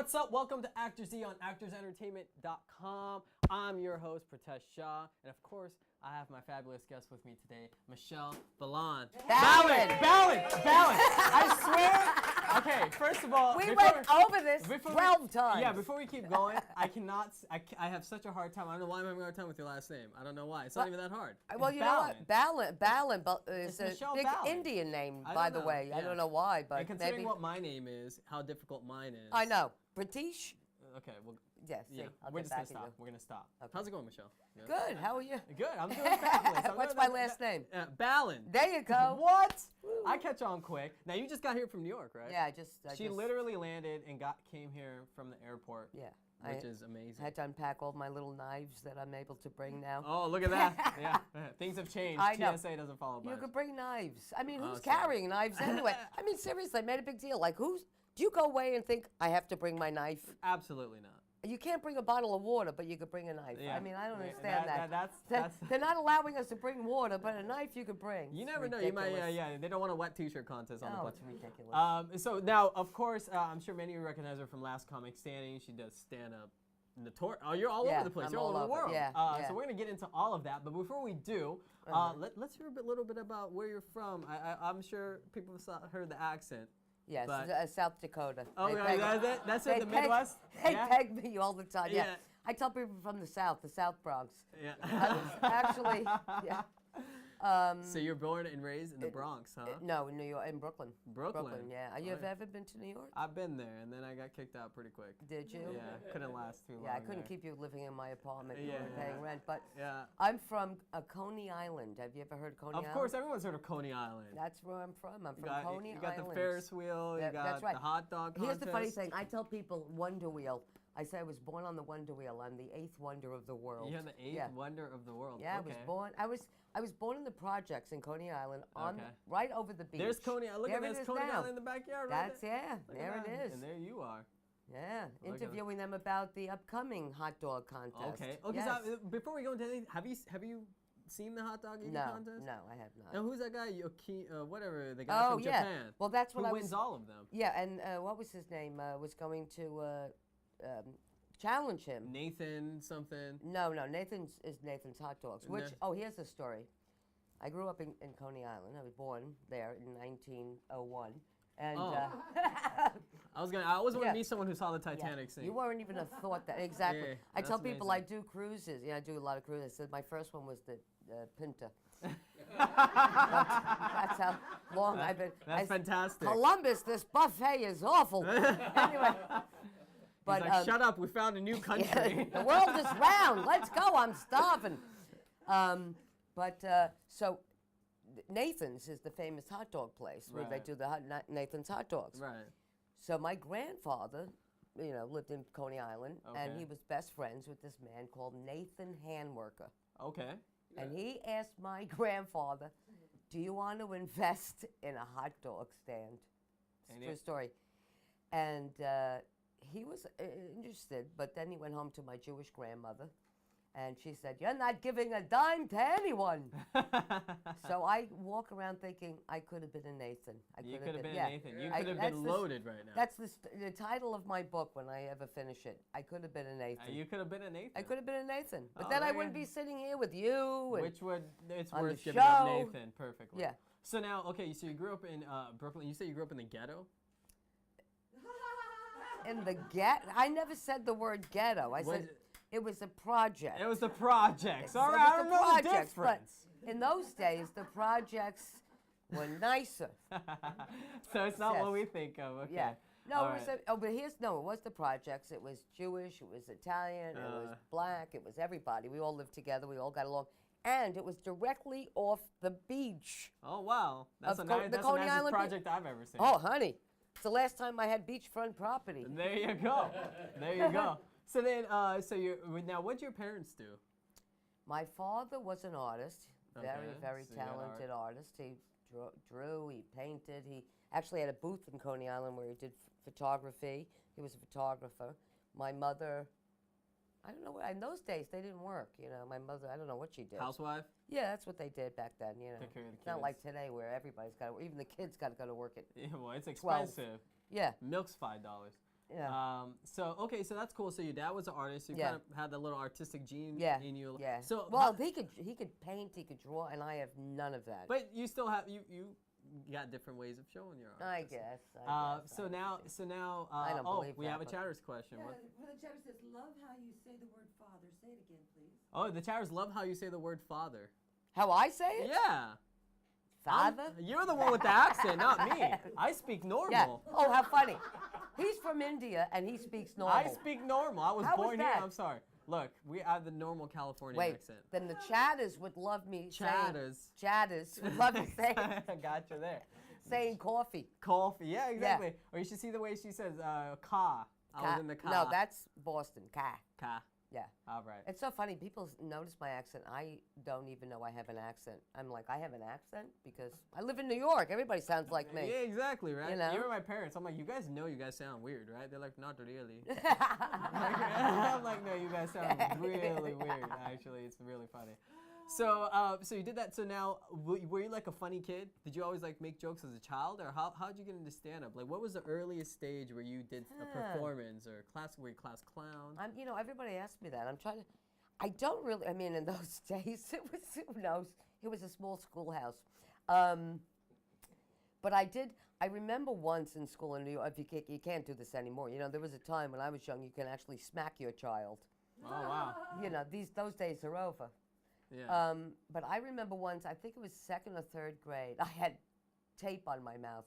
What's up? Welcome to ActorsE on ActorsEntertainment.com. I'm your host, Pritesh Shah, and of course, I have my fabulous guest with me today, Michele Balan. Balan! I swear. Okay, first of all, we went over this 12 times. Yeah, before we keep going, I have such a hard time. I don't know why I'm having a hard time with your last name. I don't know why. It's not even that hard. Well, you know what? Balan is a Michele big Balan. Indian name, by the way. Yeah. I don't know why, but and considering maybe. what my name is, how difficult mine is. I know. Pritesh? Okay, well. Yes, Yeah, I'll we're get just gonna back stop. to We're gonna stop. Okay. How's it going, Michele? Yeah. Good. How are you? Good. I'm doing fabulous. What's my last name? Balan. There you go. What? Woo. I catch on quick. Now you just got here from New York, right? Yeah, She literally landed and came here from the airport. Yeah. Which is amazing. I had to unpack all my little knives that I'm able to bring now. Oh, look at that. Yeah. Things have changed. I know. TSA doesn't follow by. You could bring knives. I mean, who's sorry. carrying knives anyway? I mean, seriously, I made a big deal. Like, do you go away and think, I have to bring my knife? Absolutely not. You can't bring a bottle of water, but you could bring a knife. Yeah. I mean, I don't understand that. That's They're not allowing us to bring water, but a knife you could bring. You It's never know. ridiculous. You might, They don't want a wet T-shirt contest on the Oh, bus. it's ridiculous. So now, of course, I'm sure many of you recognize her from Last Comic Standing. She does stand-up in the tour. Oh, you're all over the place. I'm You're all over the world. Yeah, So we're gonna get into all of that. But before we do, let's hear a little bit about where you're from. I'm sure people have heard the accent. Yes, but South Dakota. Oh, that's in the Midwest? They peg me all the time. Yeah. Yeah. I tell people from the South Bronx. Yeah. I was actually, yeah. So you're born and raised in the Bronx, huh? No, in New York, in Brooklyn. Brooklyn. Yeah. You have ever been to New York? I've been there, and then I got kicked out pretty quick. Did you? Yeah, couldn't last too long. Yeah, I couldn't there. keep you living in my apartment. Yeah, You weren't paying rent. But Yeah. I'm from Coney Island. Have you ever heard of Coney Island? Of course, everyone's heard of Coney Island. That's where I'm from. I'm from you Coney got Island. the Ferris wheel, you got that's right. the hot dog contest. Here's the funny thing. I tell people Wonder Wheel. I say I was born on the Wonder Wheel. I'm the 8th wonder of the world. You're the 8th wonder of the world. Yeah, okay. I was born in the projects in Coney Island, right over the beach. There's Coney Island. Look at this Coney now. Island in the backyard. Right That's there. there it is. And there you are. Yeah, Look at interviewing them about the upcoming hot dog contest. Okay. Yes. So, before we go into anything, have you seen the hot dog eating contest? No, I have not. Now who's that guy? Whatever, the guy from Japan. Well, that's what who I wins all of them. Yeah, and what was his name? Was going to challenge him. Nathan something. No, Nathan's Hot Dogs. Here's the story. I grew up in Coney Island. I was born there in 1901. And I always want to meet someone who saw the Titanic sink. You weren't even a thought that exactly. Yeah, I tell people amazing. I do cruises. Yeah, I do a lot of cruises. So my first one was the Pinta. That's how long I've been. That's fantastic. Columbus, this buffet is awful. Anyway. But like, shut up, we found a new country. The world is round. Let's go. I'm starving. So Nathan's is the famous hot dog place where they do the Nathan's hot dogs. Right. So my grandfather, lived in Coney Island, and he was best friends with this man called Nathan Handworker. Okay. And he asked my grandfather, do you want to invest in a hot dog stand? It's a true story. And he was interested, but then he went home to my Jewish grandmother, and she said, you're not giving a dime to anyone. So I walk around thinking I could have been a Nathan. You could have been a Nathan. You could have been loaded right now. That's the title of my book when I ever finish it. I could have been a Nathan. You could have been a Nathan. I could have been a Nathan. But then I wouldn't be sitting here with you. It's on worth the giving up show. Nathan perfectly. Yeah. So now, so you grew up in Brooklyn. You say you grew up in the ghetto? In the ghetto? I never said the word ghetto. I said it was a project. It was the projects. All right, I don't know the difference. But in those days, the projects were nicer. So it's not what we think of. Okay. Yeah. No, it was the projects. It was Jewish, it was Italian, it was black, it was everybody. We all lived together, we all got along. And it was directly off the beach. Oh, wow. That's the nicest project I've ever seen. Oh, honey. It's the last time I had beachfront property. There you go. There you go. So then, now what did your parents do? My father was an artist, very so talented artist. He drew, he painted. He actually had a booth in Coney Island where he did photography. He was a photographer. My mother, I don't know, in those days they didn't work, My mother, I don't know what she did. Housewife? Yeah, that's what they did back then, Take care of the It's not kids. like today where everybody's got to, even the kids got to go to work at Yeah, well, it's 12. expensive. Yeah. Milk's $5. Yeah. So okay, so that's cool. So your dad was an artist. So you kind of had that little artistic gene in you. Yeah. So well, he could paint, he could draw, and I have none of that. But you still have you got different ways of showing your art. I guess. So now, I don't believe we that, have a but- chatter's question. Yeah, What? well, the chatter says, love how you say the word father. Say it again, please. Oh, the chatters love how you say the word father. How I say it? Yeah. Father? You're the one with the accent, not me. I speak normal. Yeah. Oh, how funny. He's from India and he speaks normal. I speak normal. I was How was born here. that? I'm sorry. Look, we have the normal California Wait, accent. then the chatters would love me Chatters. Chatters would love me saying, I got you there. saying coffee. Coffee. Yeah, exactly. Or you should see the way she says car. I was in the car. No, that's Boston. Car. Car. Yeah. All right. It's so funny. People notice my accent. I don't even know I have an accent. I'm like, I have an accent because I live in New York. Everybody sounds like me. Yeah, exactly, right? You know? Even my parents, I'm like, you guys know you guys sound weird, right? They're like, not really. I'm like, no, you guys sound really weird, actually. It's really funny. So so you did that. So now, were you like a funny kid? Did you always like make jokes as a child? Or how'd you get into stand-up? Like, what was the earliest stage where you did a performance or were you class clown? Everybody asks me that. I'm trying to, I don't really, I mean, in those days, it was, who knows, it was a small schoolhouse. But I remember once in school in New York, you can't do this anymore. You know, there was a time when I was young, you can actually smack your child. Oh, wow. You know, those days are over. Yeah. But I remember once, I think it was 2nd or 3rd grade, I had tape on my mouth.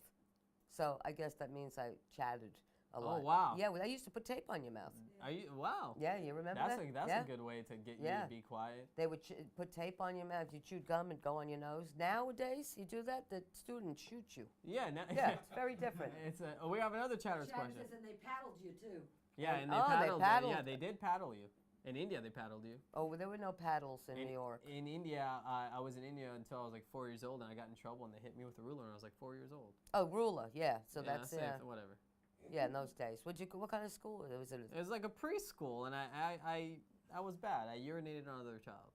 So I guess that means I chatted a lot. Oh, wow. Yeah, I used to put tape on your mouth. Wow. Yeah, you remember That's that? that's Yeah. a good way to get you to be quiet. They would put tape on your mouth. You chewed gum and go on your nose. Nowadays, you do that, the student shoots you. Yeah. Yeah, it's very different. We have another chatter's Chatter question. says, and they paddled you too. Yeah, and they they paddled. Yeah, they did paddle you. In India, they paddled you. Oh, there were no paddles in New York. In India, I was in India until I was like 4 years old, and I got in trouble, and they hit me with a ruler, and I was like 4 years old. Oh, ruler, yeah. So that's safe, whatever. Yeah, in those days. What kind of school was it? It was like a preschool, and I was bad. I urinated on another child.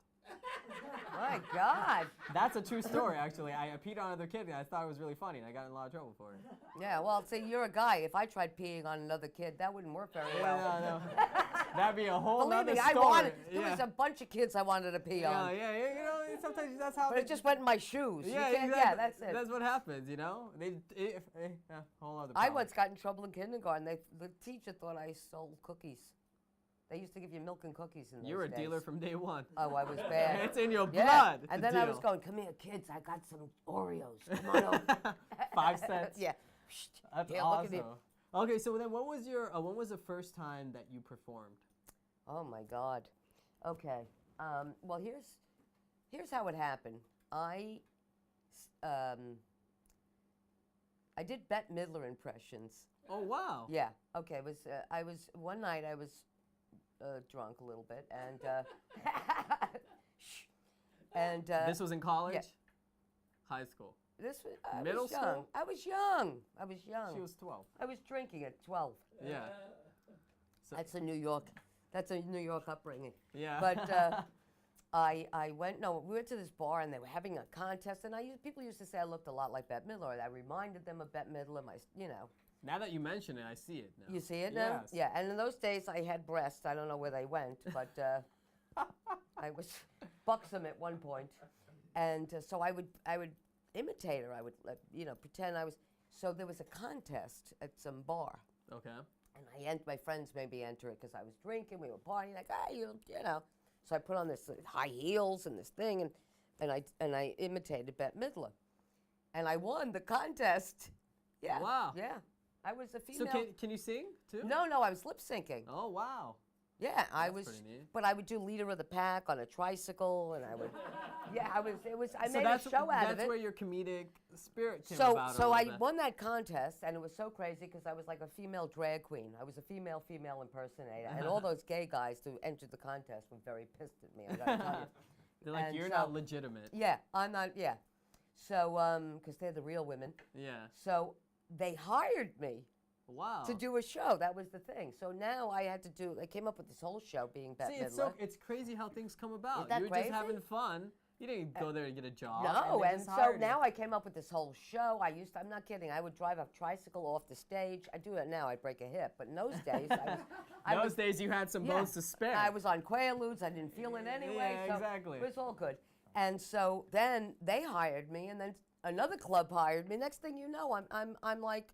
My God. That's a true story, actually. I peed on another kid, and I thought it was really funny, and I got in a lot of trouble for it. Yeah, well, see, you're a guy. If I tried peeing on another kid, that wouldn't work very well. No. That'd be a whole Believe other me, story. there was a bunch of kids I wanted to pee on. Yeah, you know, sometimes that's how But it just went in my shoes. Yeah, Yeah, that's it. That's what happens, you know? Whole other I problem. once got in trouble in kindergarten. The teacher thought I stole cookies. They used to give you milk and cookies in those You were a days. dealer from day one. Oh, I was bad. It's in your Yeah. blood. And to then I was deal. going, come here, kids. I got some Oreos. Come on over. 5 cents. Yeah. That's Yeah, look at me. awesome. Okay, so then when was the first time that you performed? Oh my God. Okay. Well, here's how it happened. I did Bette Midler impressions. Oh, wow. Yeah. Okay. It was one night I was drunk a little bit and This was in college? yeah. High school. Middle Middle school. school? I was young. She was 12. I was drinking at 12. Yeah. So, That's a New York upbringing. yeah. But we went to this bar and they were having a contest and people used to say I looked a lot like Bette Midler. I reminded them of Bette Midler, Now that you mention it, I see it now. You see it now? Yes. Yeah, and in those days I had breasts. I don't know where they went, but I was buxom at one point. And so I would imitate her. I would, pretend I was. So there was a contest at some bar. Okay. And my friends made me enter it because I was drinking. We were partying, like, So I put on this high heels and this thing, and I imitated Bette Midler, and I won the contest. Yeah. Wow. Yeah. I was a female. So can you sing too? No, I was lip syncing. Oh, wow. Yeah, I That's was. pretty neat. But I would do leader of the pack on a tricycle, and I would. Yeah, I was. It was. I So made a show out of it. That's where your comedic spirit came So about. I won that contest, and it was so crazy because I was like a female drag queen. I was a female impersonator, and all those gay guys who entered the contest were very pissed at me. I gotta tell you. They're like, And you're so- not legitimate. Yeah, I'm not. Yeah. So because they're the real women. Yeah. So they hired me Wow. to do a show. That was the thing. So now I had to do. I came up with this whole show being Bette See, Midler. it's crazy how things come about. Isn't that You're crazy? just having fun, You didn't go there to get a job. No, they and just so hired you. now I came up with this whole show. I'm not kidding, I would drive a tricycle off the stage. I do that now, I'd break a hip. But in those days, Those days you had some bones to spare. I was on Quaaludes, I didn't feel it anyway. Yeah, so exactly. It was all good. And so then they hired me, and then another club hired me. Next thing you know, I'm like,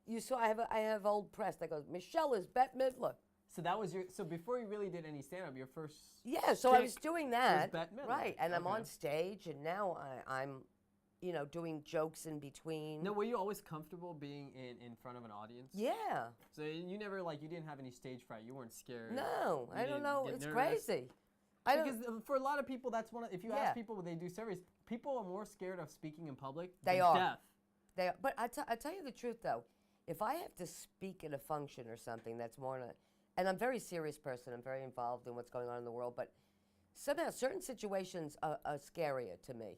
you saw I have old press that goes, Michelle is Bette Midler. So that was so before you really did any stand-up, your first Yeah, so I was doing that, Bette Midler. right? And I'm Okay. on stage, and now I'm, doing jokes in between. No, were you always comfortable being in front of an audience? Yeah. So you never you didn't have any stage fright. You weren't scared. No, You I don't didn't know. get It's nervous? crazy. I don't. Because for a lot of people, that's one of, if you Yeah. ask people when they do surveys, people are more scared of speaking in public They than are. deaf. But I tell you the truth though, if I have to speak at a function or something, that's more than. And I'm a very serious person. I'm very involved in what's going on in the world. But somehow, certain situations are scarier to me,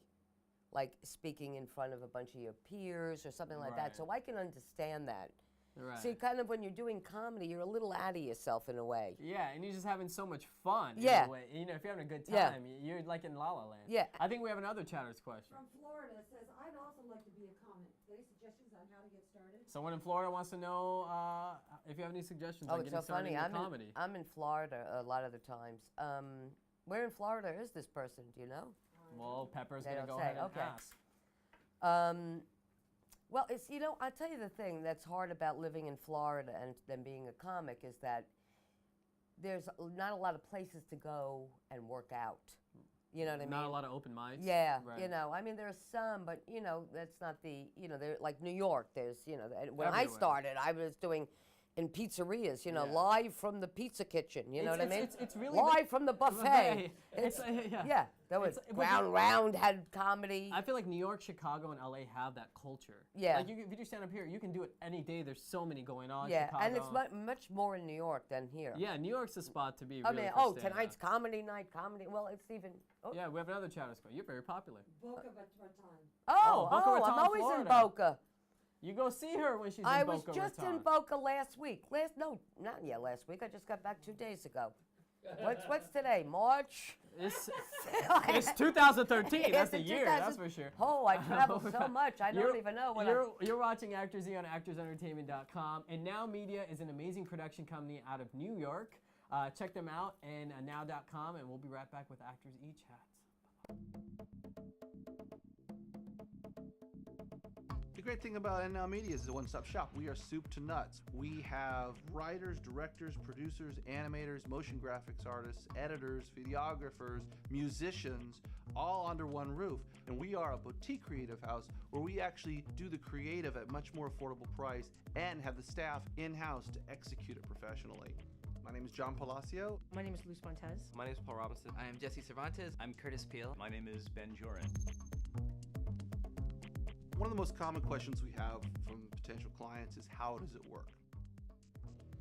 like speaking in front of a bunch of your peers or something like that. Right. So I can understand that. Right. See, kind of when you're doing comedy, you're a little out of yourself in a way. Yeah, and you're just having so much fun. Yeah. In a way. If you're having a good Yeah. time, you're like in La La Land. Yeah. I think we have another chatter's question. From Florida says, I'd also like to be a comic. Any suggestions on how to get started? Someone in Florida wants to know if you have any suggestions Oh, on it's getting so started funny. in comedy. I'm in Florida a lot of the times. Where in Florida is this person? Do you know? Well, Pepper's They going to don't go say. ahead and Okay. ask. Well, it's I'll tell you the thing that's hard about living in Florida and then being a comic is that there's not a lot of places to go and work out. You know what I mean? Not a lot of open mics. Yeah, Right. I mean, there's some, but that's not the, they're like New York. There's, when I Everywhere. started, I was doing in pizzerias, Yeah. live from the pizza kitchen. You know what I mean? It's really live from the buffet. Yeah. Yeah, that was It's- Ground Round had comedy. I feel like New York, Chicago, and LA have that culture. Yeah. Like if you do stand up here, you can do it any day. There's so many going on. Yeah, Chicago. and it's much more in New York than here. Yeah, New York's the spot to be. I Really mean, for stand-up. tonight's comedy night, comedy. Well, it's even. Oh, Yeah, we have another chatter's question. You're very popular. Boca Raton. Boca Raton, I'm always in Florida. Boca. You go see her when she's I in was Boca just Raton. in Boca last week. Not yet last week. I just got back 2 days ago. What's today? March? It's 2013. That's It's the in year. 2000 That's for sure. Oh, I travel so much. I don't You're- even know when You're watching ActorsE on ActorsEntertainment.com, and Now Media is an amazing production company out of New York. Check them out and now.com, and we'll be right back with ActorsE Chats. The great thing about NNow Media is a one-stop shop. We are soup to nuts. We have writers, directors, producers, animators, motion graphics artists, editors, videographers, musicians, all under one roof. And we are a boutique creative house where we actually do the creative at much more affordable price and have the staff in-house to execute it professionally. My name is John Palacio. My name is Luz Montez. My name is Paul Robinson. I am Jesse Cervantes. I'm Curtis Peel. My name is Ben Joran. One of the most common questions we have from potential clients is how does it work?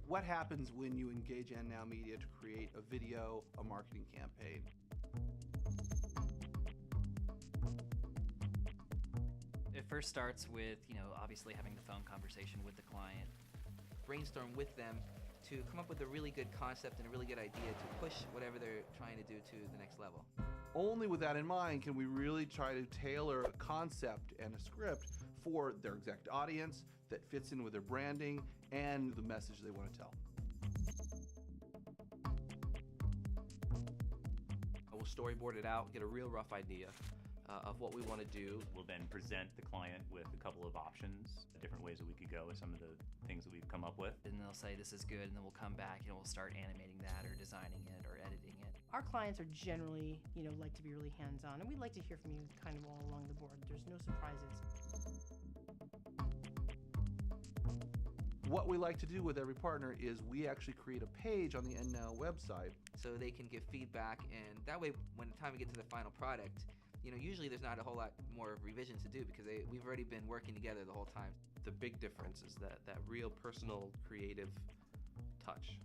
What happens when you engage NNow Media to create a video, a marketing campaign? It first starts with, obviously having the phone conversation with the client. Brainstorm with them to come up with a really good concept and a really good idea to push whatever they're trying to do to the next level. Only with that in mind can we really try to tailor a concept and a script for their exact audience that fits in with their branding and the message they want to tell. We'll storyboard it out, get a real rough idea of what we want to do. We'll then present the client with a couple of options, different ways that we could go with some of the things that we've come up with. And they'll say this is good, and then we'll come back and we'll start animating that or designing it or editing it. Our clients are generally, like to be really hands-on, and we'd like to hear from you kind of all along the board. There's no surprises. What we like to do with every partner is we actually create a page on the NNow website. So they can give feedback, and that way when the time we get to the final product, usually there's not a whole lot more revisions to do because we've already been working together the whole time. The big difference is that real personal creative touch.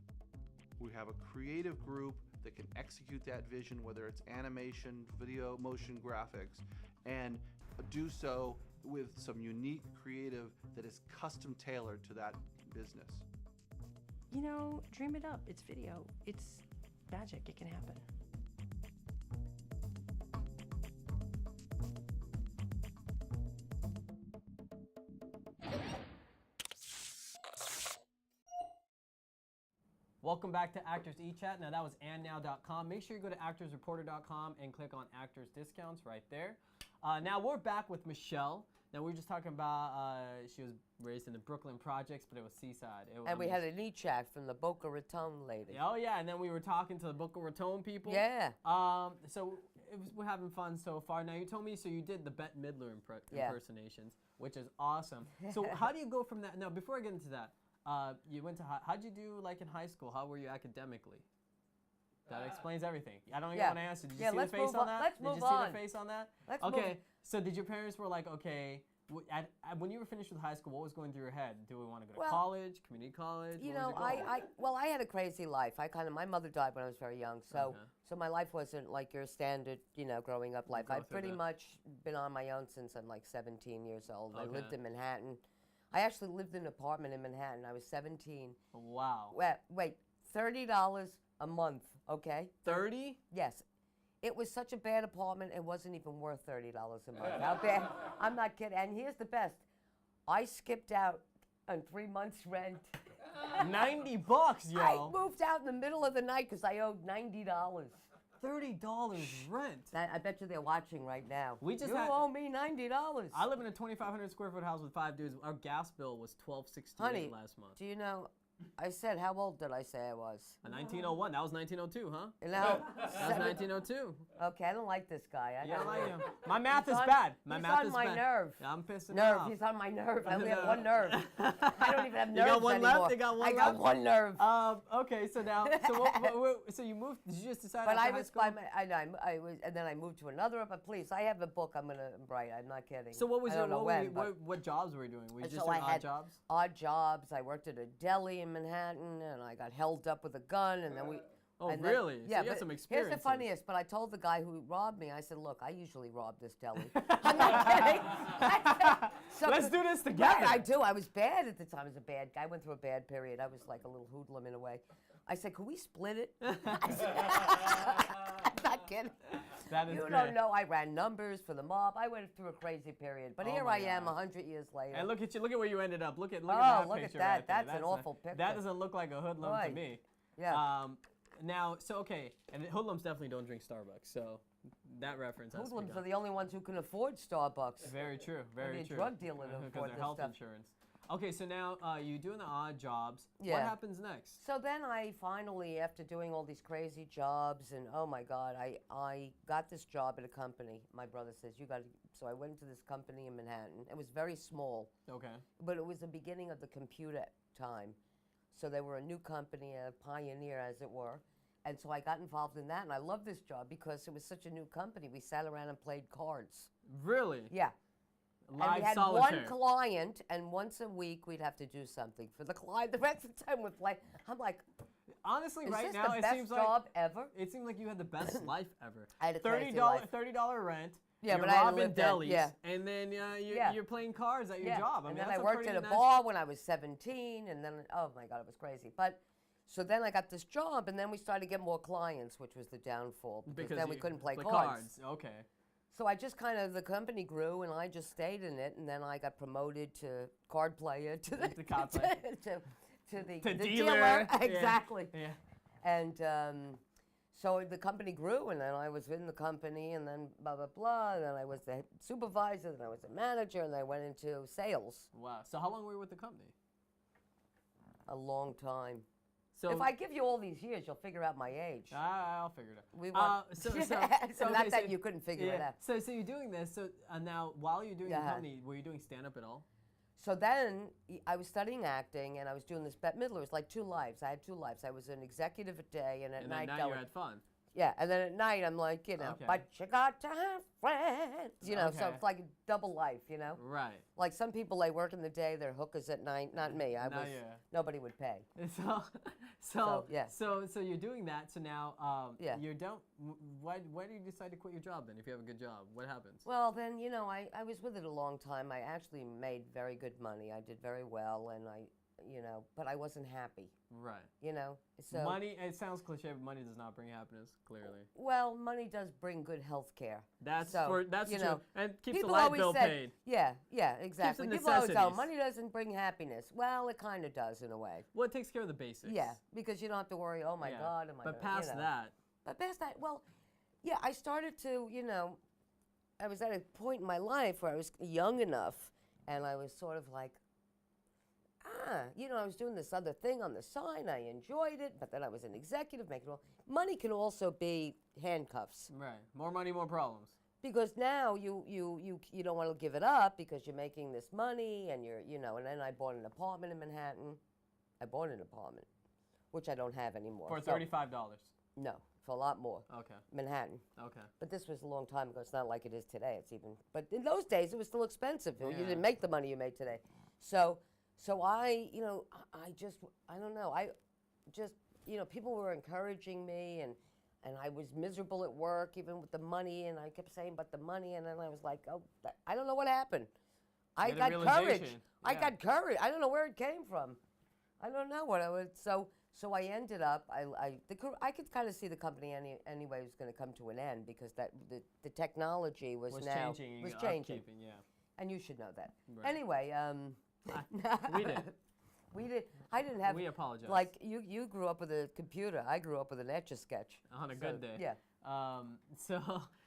We have a creative group that can execute that vision, whether it's animation, video, motion graphics, and do so with some unique creative that is custom tailored to that business. Dream it up. It's video. It's magic. It can happen. Welcome back to ActorsE Chat. Now that was andnow.com. Make sure you go to actorsreporter.com and click on Actors Discounts right there. Now we're back with Michele. Now we were just talking about she was raised in the Brooklyn projects, but it was Seaside. And we had a knee chat from the Boca Raton lady. Oh yeah, and then we were talking to the Boca Raton people. Yeah. So we're having fun so far. Now you told me, so you did the Bette Midler impersonations, which is awesome. So how do you go from that? Now before I get into that, you went to how'd you do like in high school? How were you academically? That explains everything. I don't even want to answer. Did you see the face on that? Let's Did you move see on. the face on that? Let's okay. So did your parents were like, okay, when you were finished with high school, what was going through your head? Do we want to go to college, community college? You What was know, your goal? I had a crazy life. My mother died when I was very young, so my life wasn't like your standard, growing up life. I've pretty much been on my own since I'm like 17 years old. I lived in Manhattan. I actually lived in an apartment in Manhattan. I was 17. Wow. Wait, $30 a month, okay? 30? Yes. It was such a bad apartment, it wasn't even worth $30 a month. How bad? I'm not kidding. And here's the best. I skipped out on 3 months' rent. $90, yo. I moved out in the middle of the night because I owed $90. $30 rent. I bet you they're watching right now. We just you owe me $90. I live in a 2,500 square foot house with 5 dudes. Our gas bill was $1,268 last month. Do you know? I said, how old did I say I was? 1901. That was 1902, huh? No. That was 1902. Okay, I don't like this guy. I don't like him. My math is bad. My math is bad. He's on my nerve. I'm pissing off. He's on my nerve. I only have one nerve. I don't even have nerves You got one anymore. left? You got one I left? got one nerve. Okay, so now, so you moved, did you just decide But after I high was school? I was, and then I moved to another. But please, I have a book I'm gonna write. I'm not kidding. So what was I don't know when, what jobs were you doing? Were you just so doing I odd had jobs? Odd jobs. I worked at a deli in Manhattan, and I got held up with a gun, and then we. Oh, and then, really? Yeah, so you had but some experience. here's the funniest. But I told the guy who robbed me. I said, "Look, I usually rob this deli." I'm not kidding. Let's do this together. Yeah, I do. I was bad at the time. I was a bad guy. I went through a bad period. I was like a little hoodlum in a way. I said, "Could we split it?" I'm not kidding. That is You great. don't know. I ran numbers for the mob. I went through a crazy period. But here I am 100 years later. And look at you. Look at where you ended up. Look at Oh, that look at picture that. right there. That's an awful picture. That doesn't look like a hoodlum to Boy. me. Yeah. Now, so okay, and hoodlums definitely don't drink Starbucks. So that reference has to be Hoodlums gone. are the only ones who can afford Starbucks. Very true. Very Maybe true. a drug dealer to Because afford their this health stuff. insurance. Okay, so now you doing the odd jobs. Yeah. What happens next? So then I finally, after doing all these crazy jobs, and oh my God, I got this job at a company. My brother says, you got to, so I went to this company in Manhattan. It was very small, Okay. but it was the beginning of the computer time. So they were a new company, a pioneer as it were. And so I got involved in that, and I loved this job because it was such a new company. We sat around and played cards. Really? Yeah. Live And we had solitaire. one client, and once a week we'd have to do something for the client. The rest of the time we'd play. I'm like, Honestly, is right this now the it best seems job like ever? it seemed like you had the best life ever. I had a crazy $30 life. $30 rent. Yeah, you're but I had to robbing live that, delis, yeah. and then Yeah. you're playing cards at your Yeah. job. I and mean, then I that's worked at a nice- bar when I was 17, and then, oh my God, it was crazy. But, so then I got this job, and then we started to get more clients, which was the downfall, because then we couldn't play cards. Okay. So I just kind of, the company grew, and I just stayed in it, and then I got promoted to card player, to the, To card player. to the To dealer. dealer. Yeah. Exactly. Yeah. And so the company grew, and then I was in the company, and then blah, blah, blah, and then I was the supervisor, and I was the manager, and I went into sales. Wow. So how long were you with the company? A long time. So If I give you all these years, you'll figure out my age. I'll figure it out. We want, so so okay, not that you couldn't figure it out. So you're doing this. So now, while you're doing the Yeah. company, were you doing stand up at all? So then I was studying acting, and I was doing this Bette Midler. It was like 2 lives. I had 2 lives. I was an executive at day, and at And night then now going. you had fun. Yeah, and then at night I'm like, Okay. but you got to have friends. So Okay. it's like a double life, Right. Like some people, they work in the day, they're hookers at night. Not me. Nobody would pay. So yeah. So you're doing that. So now Yeah. you don't. Why do you decide to quit your job then? If you have a good job, what happens? Well, then, I was with it a long time. I actually made very good money. I did very well, and you know, but I wasn't happy, Right. you know. So Money, it sounds cliche, but money does not bring happiness, clearly. well, money does bring good health care. That's So, that's you true. know, And keeps the people light always bill said, paid. Yeah, exactly. the People always go, necessities. money doesn't bring happiness. Well, it kind of does in a way. Well, it takes care of the basics. Yeah, because you don't have to worry, oh my Yeah. God, am I But gonna, past you know. that, But past that, well, yeah, I started to, you know, I was at a point in my life where I was young enough and I was sort of like, you know, I was doing this other thing on the side. I enjoyed it, but then I was an executive making all. Money can also be handcuffs right. More money, more problems. because now you don't want to give it up because you're making this money and you're, you know, and then I bought an apartment in Manhattan. I bought an apartment, which I don't have anymore. For So- $35. No, for a lot more. Okay. Manhattan. Okay. But this was a long time ago. It's not like it is today. It's even. But in those days, it was still expensive. You Yeah. didn't make the money you made today. So I, you know, I just, I don't know. I just, you know, people were encouraging me, and I was miserable at work, even with the money, and I kept saying, but the money, and then I was like, oh, I don't know what happened. I You got had a courage. realization. I Yeah. got courage. I don't know where it came from. I don't know what I would. So I ended up. I could kind of see the company anyway was going to come to an end because that the technology was now changing. was changing, Upkeeping, yeah. and you should know that. Right. Anyway, We did. we did. I didn't have. We apologize. Like you grew up with a computer. I grew up with an Etch-a-Sketch. On a So, good day. Yeah.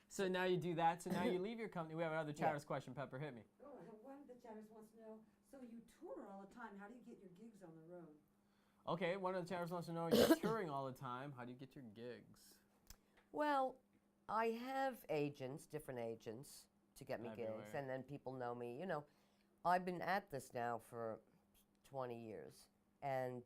So now you do that. So now you leave your company. We have another chatter's question. Pepper, hit me. Oh, one of the chatters wants to know, so you tour all the time, how do you get your gigs on the road? Okay, one of the chatters wants to know, you're touring all the time. How do you get your gigs? Well, I have agents, different agents, to get me gigs, Everywhere. and then people know me. You know, I've been at this now for 20 years, and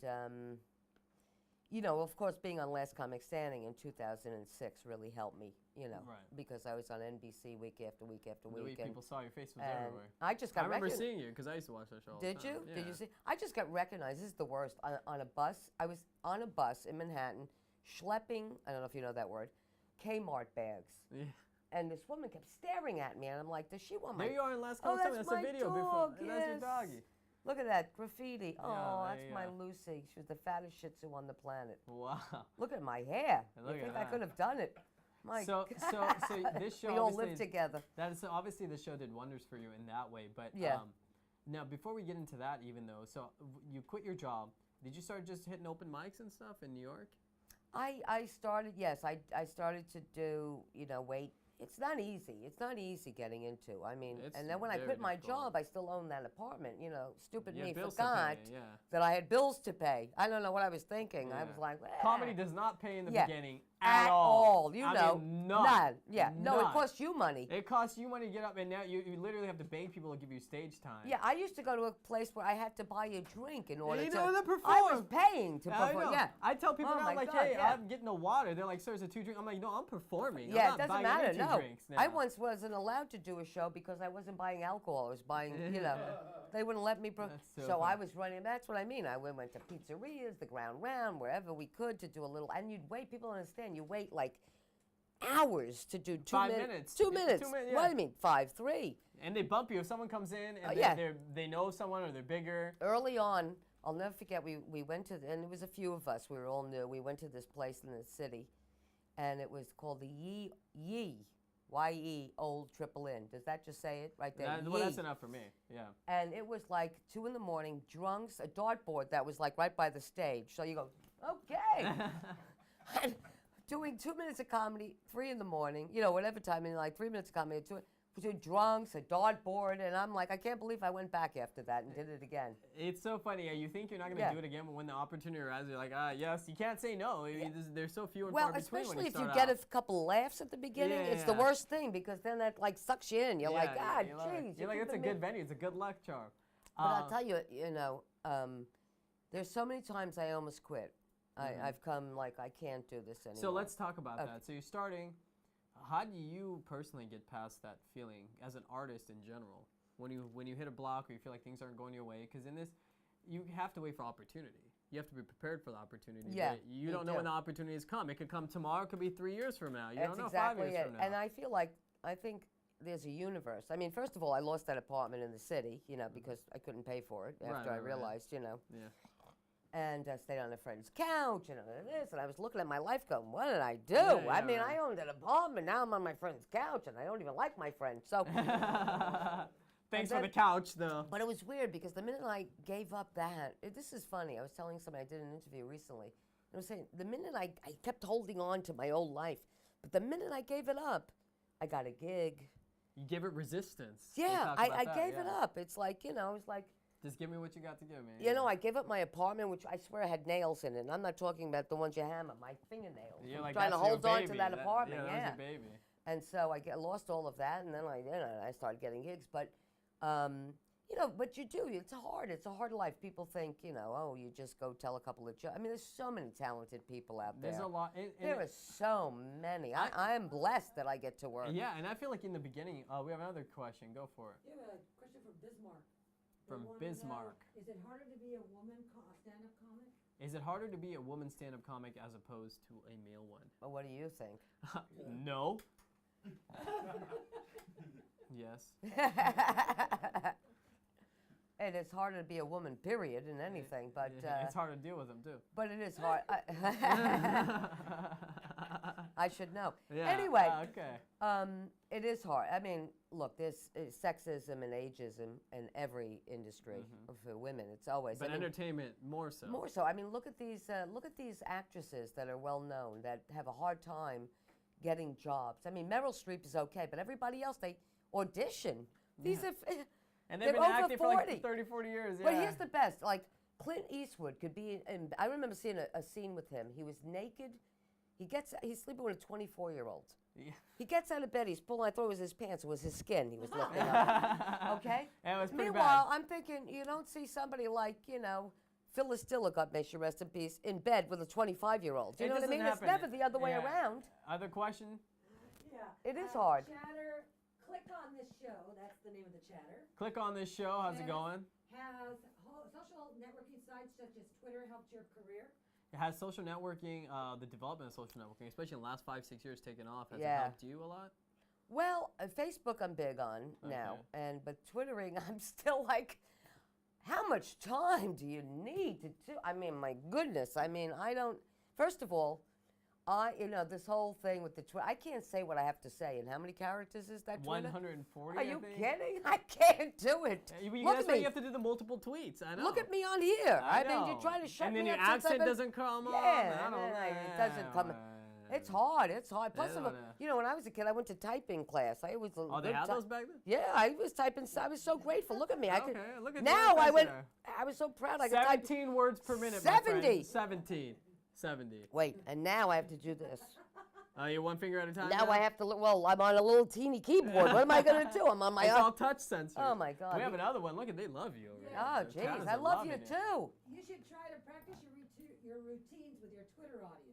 you know, of course, being on Last Comic Standing in 2006 really helped me. You know, Right. because I was on NBC week after week after The way week, and people saw your face was and everywhere. I just I got remember recognized. seeing you because I used to watch that show all the Did time. you? Did you Yeah. see? I just got recognized. This is the worst. On a bus. I was on a bus in Manhattan, schlepping. I don't know if you know that word. Kmart bags. Yeah. And this woman kept staring at me, and I'm like, does she want my? There you are in Last Oh, Comic that's Standing. That's my a video dog. before. And that's your Yes. doggy. Look at that graffiti. Yeah, Oh, there that's you my go. Lucy. She was the fattest Shih Tzu on the planet. Wow. Look at my hair. Look You at think I that. could have done it? My So God. this show we all obviously lived together. That is so obviously the show did wonders for you in that way. But Yeah. Now before we get into that, even though, so you quit your job. Did you start just hitting open mics and stuff in New York? I started, yes, I started to do, you know, wait. It's not easy. It's not easy getting into. I mean, It's and then when I very quit my difficult. job, I still own that apartment. You know, stupid You had me bills to forgot pay, yeah. that I had bills to pay. I don't know what I was thinking. I Yeah. was like, Comedy does not pay in the Yeah. beginning at all. You I know, mean, none. none. Yeah, no, it None. costs you money. It costs you money to get up, and now you literally have to beg people to give you stage time. Yeah, I used to go to a place where I had to buy a drink in order in to. order to I was perform. paying to I perform. know. Yeah. I tell people Oh now, my like, God, hey, yeah. I'm getting a water. They're like, sir, it's a 2 drink. I'm like, no, I'm performing. Yeah, I'm it not doesn't buying matter. you 2 No, drinks now. I once wasn't allowed to do a show because I wasn't buying alcohol. I was buying, you know, they wouldn't let me. That's so So I funny. was running. That's what I mean. I went to pizzerias, the Ground Round, wherever we could to do a little. And you'd wait. People don't understand. You wait like hours to do 2 5 minutes. minutes. 2 Yeah, 2 minutes. minutes, What yeah. do you mean? 5, 3. And they bump you if someone comes in and yeah. they know someone or they're bigger. Early on, I'll never forget. We went to, and it was a few of us. We were all new. We went to this place in the city, and it was called the Y-E Old Triple Inn. Does that just say it right there? Well, that's Yee. enough for me. Yeah. And it was like 2 in the morning, drunks, a dartboard that was like right by the stage. So you go, okay. And doing 2 minutes of comedy, 3 in the morning, you know, whatever time, and like 3 minutes of comedy, two drunks, a dartboard, and I'm like, I can't believe I went back after that and did it again. It's so funny. Yeah, you think you're not going to Yeah. do it again, but when the opportunity arises, you're like, yes, you can't say no. I mean, there's so few and Well, far between when especially you if you start get out. a couple laughs at the beginning, Yeah, it's the yeah. worst thing because then that like sucks you in. You're like, God, you're jeez. You're like, it's a good venue. It's a good luck charm. But I'll tell you, you know, there's so many times I almost quit. I've come like, I can't do this anymore. So let's talk about Okay. that. So you're starting. How do you personally get past that feeling as an artist in general when you hit a block or you feel like things aren't going your way? Because in this, you have to wait for opportunity. You have to be prepared for the opportunity. Yeah, but you you don't know do. when the opportunities come. It could come tomorrow. It could be 3 years from now. You That's don't know exactly 5 years it. from now. And I feel like, I think there's a universe. I mean, first of all, I lost that apartment in the city, because I couldn't pay for it after I right. realized, Yeah. And I stayed on a friend's couch and this, and I was looking at my life going, what did I do? Yeah, I mean, right. I owned an apartment. Now I'm on my friend's couch, and I don't even like my friend. So, Thanks then- for the couch, though. but it was weird because the minute I gave up that, this is funny. I was telling somebody I did an interview recently. I was saying the minute I kept holding on to my old life, but the minute I gave it up, I got a gig. You give it resistance. We Yeah, talked I about that, gave it yeah. up. It's like, I was like, Just give me what you got to give me. I gave up my apartment, which I swear had nails in it. And I'm not talking about the ones you hammer, my fingernails. You're I'm like, trying to that's your hold on to baby. that apartment, Yeah, yeah. that was your baby. And so I lost all of that, and then I started getting gigs. But, but you do. It's hard life. People think, oh, you just go tell a couple of jokes. I mean, there's so many talented people out there. There's a lot. There are so many. I am blessed that I get to work. Yeah, and I feel like in the beginning, we have another question. Go for it. You have a question from Bismarck. They From wanna know, Bismarck. Is it harder to be a woman stand-up comic? Is it harder to be a woman stand-up comic as opposed to a male one? Well, what do you think? No. Yes. And it's harder to be a woman, period, in anything. But it's hard to deal with them too. But it is hard. I should know. Yeah, Anyway, okay. it is hard. I mean, look, there's sexism and ageism in every industry for women. It's always. But I mean, entertainment more so. more so. I mean, look at these actresses that are well known that have a hard time getting jobs. I mean, Meryl Streep is okay, but everybody else, they audition. These are. And they've been over acting 40. for like 30, 40 years. Yeah. But here's the best. Like, Clint Eastwood could be in I remember seeing a scene with him. He was naked. He's sleeping with a 24-year-old. Yeah. He gets out of bed. He's pulling. I thought it was his pants. It was his skin. He was lifting up. Okay. Yeah, it was pretty Meanwhile, bad. I'm thinking you don't see somebody like Phyllis Diller, God may she rest in peace, in bed with a 25-year-old. You It know what I doesn't mean? It's happen. never the other way Yeah. around. Other question? Yeah. It is hard. Chatter, click on this show. That's the name of the chatter. Click on this show. How's it going? Has social networking sites such as Twitter helped your career? It has social networking, the development of social networking, especially in the last 5, 6 years, taken off. Has it Yeah. helped you a lot? Well, Facebook I'm big on now, but Twittering I'm still like, how much time do you need to do? I mean, my goodness. I mean, I don't. First of all, this whole thing with the Twitter, I can't say what I have to say. And how many characters is that Twitter? 140. Are I you think. kidding? I can't do it. Look That's at why me. you have to do the multiple tweets. I know. Look at me on here. I mean, you know. try to shut and then me your up since I've accent been- doesn't come on. Yeah, I don't it doesn't come. It's hard. It's hard. Plus, when I was a kid, I went to typing class. I was. Oh, they had those back then? Yeah, I was typing. I was so grateful. Look at me. I could. Okay, look at Now you. I went. I was so proud. I could type. 17 words per minute. My 70. friend. 17. 70. Wait, and now I have to do this. You one finger at a time. Now I have to. Well, I'm on a little teeny keyboard. What am I going to do? I'm on my. It's all touch sensor. Oh my God. We have another one. Look at they love you over Oh here. jeez, I love you too. You should try to practice your routines with your Twitter audience.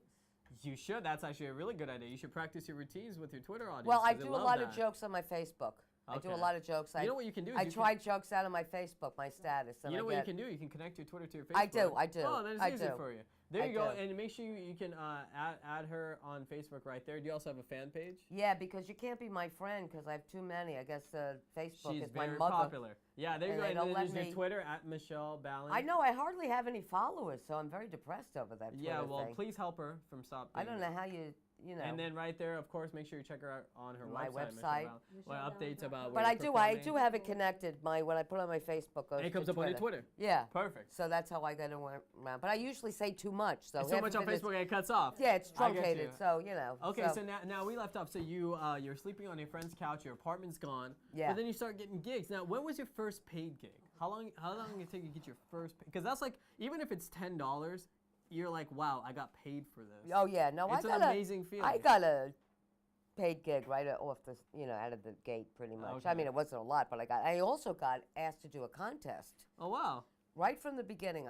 You should. That's actually a really good idea. You should practice your routines with your Twitter audience. Well, I 'cause they do a love lot that. of jokes on my Facebook. I do a Okay. lot of jokes. You know what you can do? Is I you try jokes out of my Facebook, my status. And You know I what you get- can do? You can connect your Twitter to your Facebook. I do. Oh, then it's I easy do. for you. There I you go. do. And make sure you can add her on Facebook right there. Do you also have a fan page? Yeah, because you can't be my friend because I have too many. I guess Facebook She's is my very mother. popular. Yeah, there you And go. they And don't then let there's your me- Twitter at Michele Balan. I know I hardly have any followers, so I'm very depressed over that Twitter Yeah, well, thing. please help her from stop. I don't know how you know. And then right there, of course, make sure you check her out on her My website. website. What updates about? But where I you're do performing. have it connected. When I put it on my Facebook, goes And it comes to up on your Twitter. Yeah. Perfect. So that's how I get around. But I usually say too much. So It's so half much of on it is- Facebook, it cuts off. Yeah, it's I get truncated. you. So Okay, so now we left off. So you're sleeping on your friend's couch. Your apartment's gone. Yeah. But then you start getting gigs. Now, when was your first paid gig? How long did it take you to get your first? Because that's like, even if it's $10, you're like, wow, I got paid for this. Oh yeah, no, It's I an got amazing feeling. I got a paid gig right off the out of the gate pretty much. I Okay. mean, it wasn't a lot, but I also got asked to do a contest. Oh wow. Right from the beginning,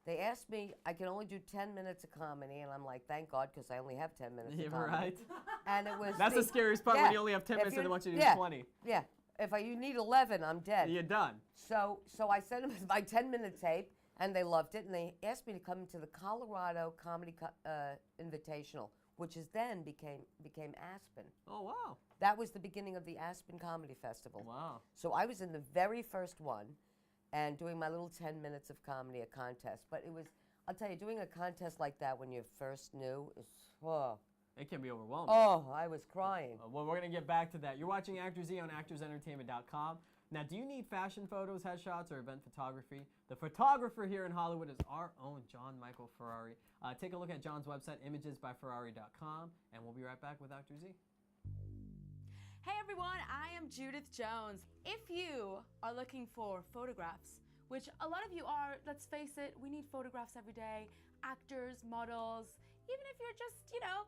they asked me I can only do 10 minutes of comedy, and I'm like, thank God, because I only have 10 minutes Yeah, of comedy. right. And it was That's the scariest part when you only have 10 if minutes and they want you to yeah, do 20. Yeah, if you need 11, I'm dead. You're done. So I sent them my 10-minute tape, and they loved it, and they asked me to come to the Colorado Comedy Invitational, which is then became Aspen. Oh, wow. That was the beginning of the Aspen Comedy Festival. Wow. So I was in the very first one and doing my little 10 minutes of comedy, a contest. But it was, I'll tell you, doing a contest like that when you're first new is, oh. It can be overwhelming. Oh, I was crying. Well, we're going to get back to that. You're watching ActorsE on ActorsEntertainment.com. Now, do you need fashion photos, headshots, or event photography? The photographer here in Hollywood is our own John Michael Ferrari. Take a look at John's website, imagesbyferrari.com, and we'll be right back with ActorsE. Hey everyone, I am Judith Jones. If you are looking for photographs, which a lot of you are, let's face it, we need photographs every day, actors, models, even if you're just, you know,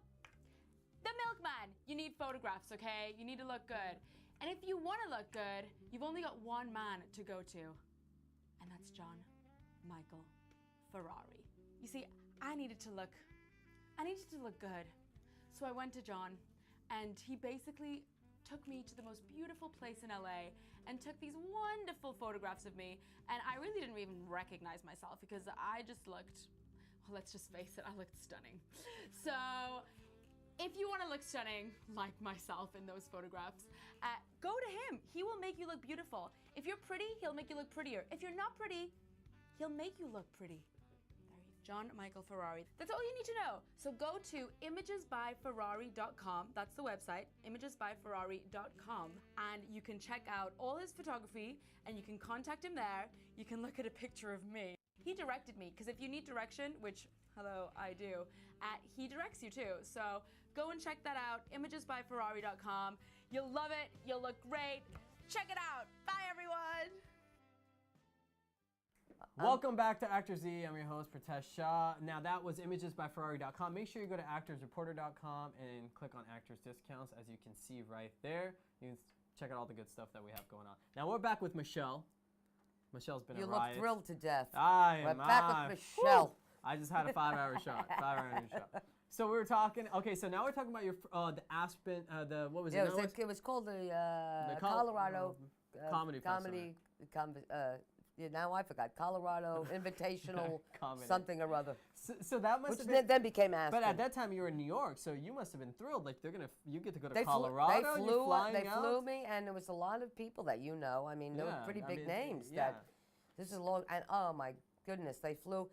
the milkman, you need photographs, okay? You need to look good. And if you want to look good, you've only got one man to go to, and that's John Michael Ferrari. You see, I needed to look good. So I went to John, and he basically took me to the most beautiful place in LA and took these wonderful photographs of me, and I really didn't even recognize myself because I just looked, well, let's just face it, I looked stunning. So if you want to look stunning like myself in those photographs, go to him. He will make you look beautiful. If you're pretty, he'll make you look prettier. If you're not pretty, he'll make you look pretty. John Michael Ferrari. That's all you need to know. So go to imagesbyferrari.com. That's the website, imagesbyferrari.com. And you can check out all his photography and you can contact him there. You can look at a picture of me. He directed me, because if you need direction, which, hello, I do, he directs you too. So go and check that out, imagesbyferrari.com. You'll love it. You'll look great. Check it out. Bye, everyone. Welcome back to ActorsE. I'm your host, Pritesh Shah. Now, that was imagesbyferrari.com. Make sure you go to actorsreporter.com and click on Actors Discounts, as you can see right there. You can check out all the good stuff that we have going on. Now, we're back with Michelle. Michelle's been a riot. You look thrilled to death. We're back with Michelle. Woo! I just had a 5-hour shot. 5-hour shot. So we were talking. Okay, so now we're talking about your the Aspen. What was it? It was called the Colorado Comedy Festival. Yeah, now I forgot. Colorado Invitational something or other. So that must which have been, then became Aspen. But at that time you were in New York, so you must have been thrilled. Like you get to go to they Colorado. They flew me, and there was a lot of people that you know. I mean, there were pretty big names. That this is long, and oh my goodness, they flew.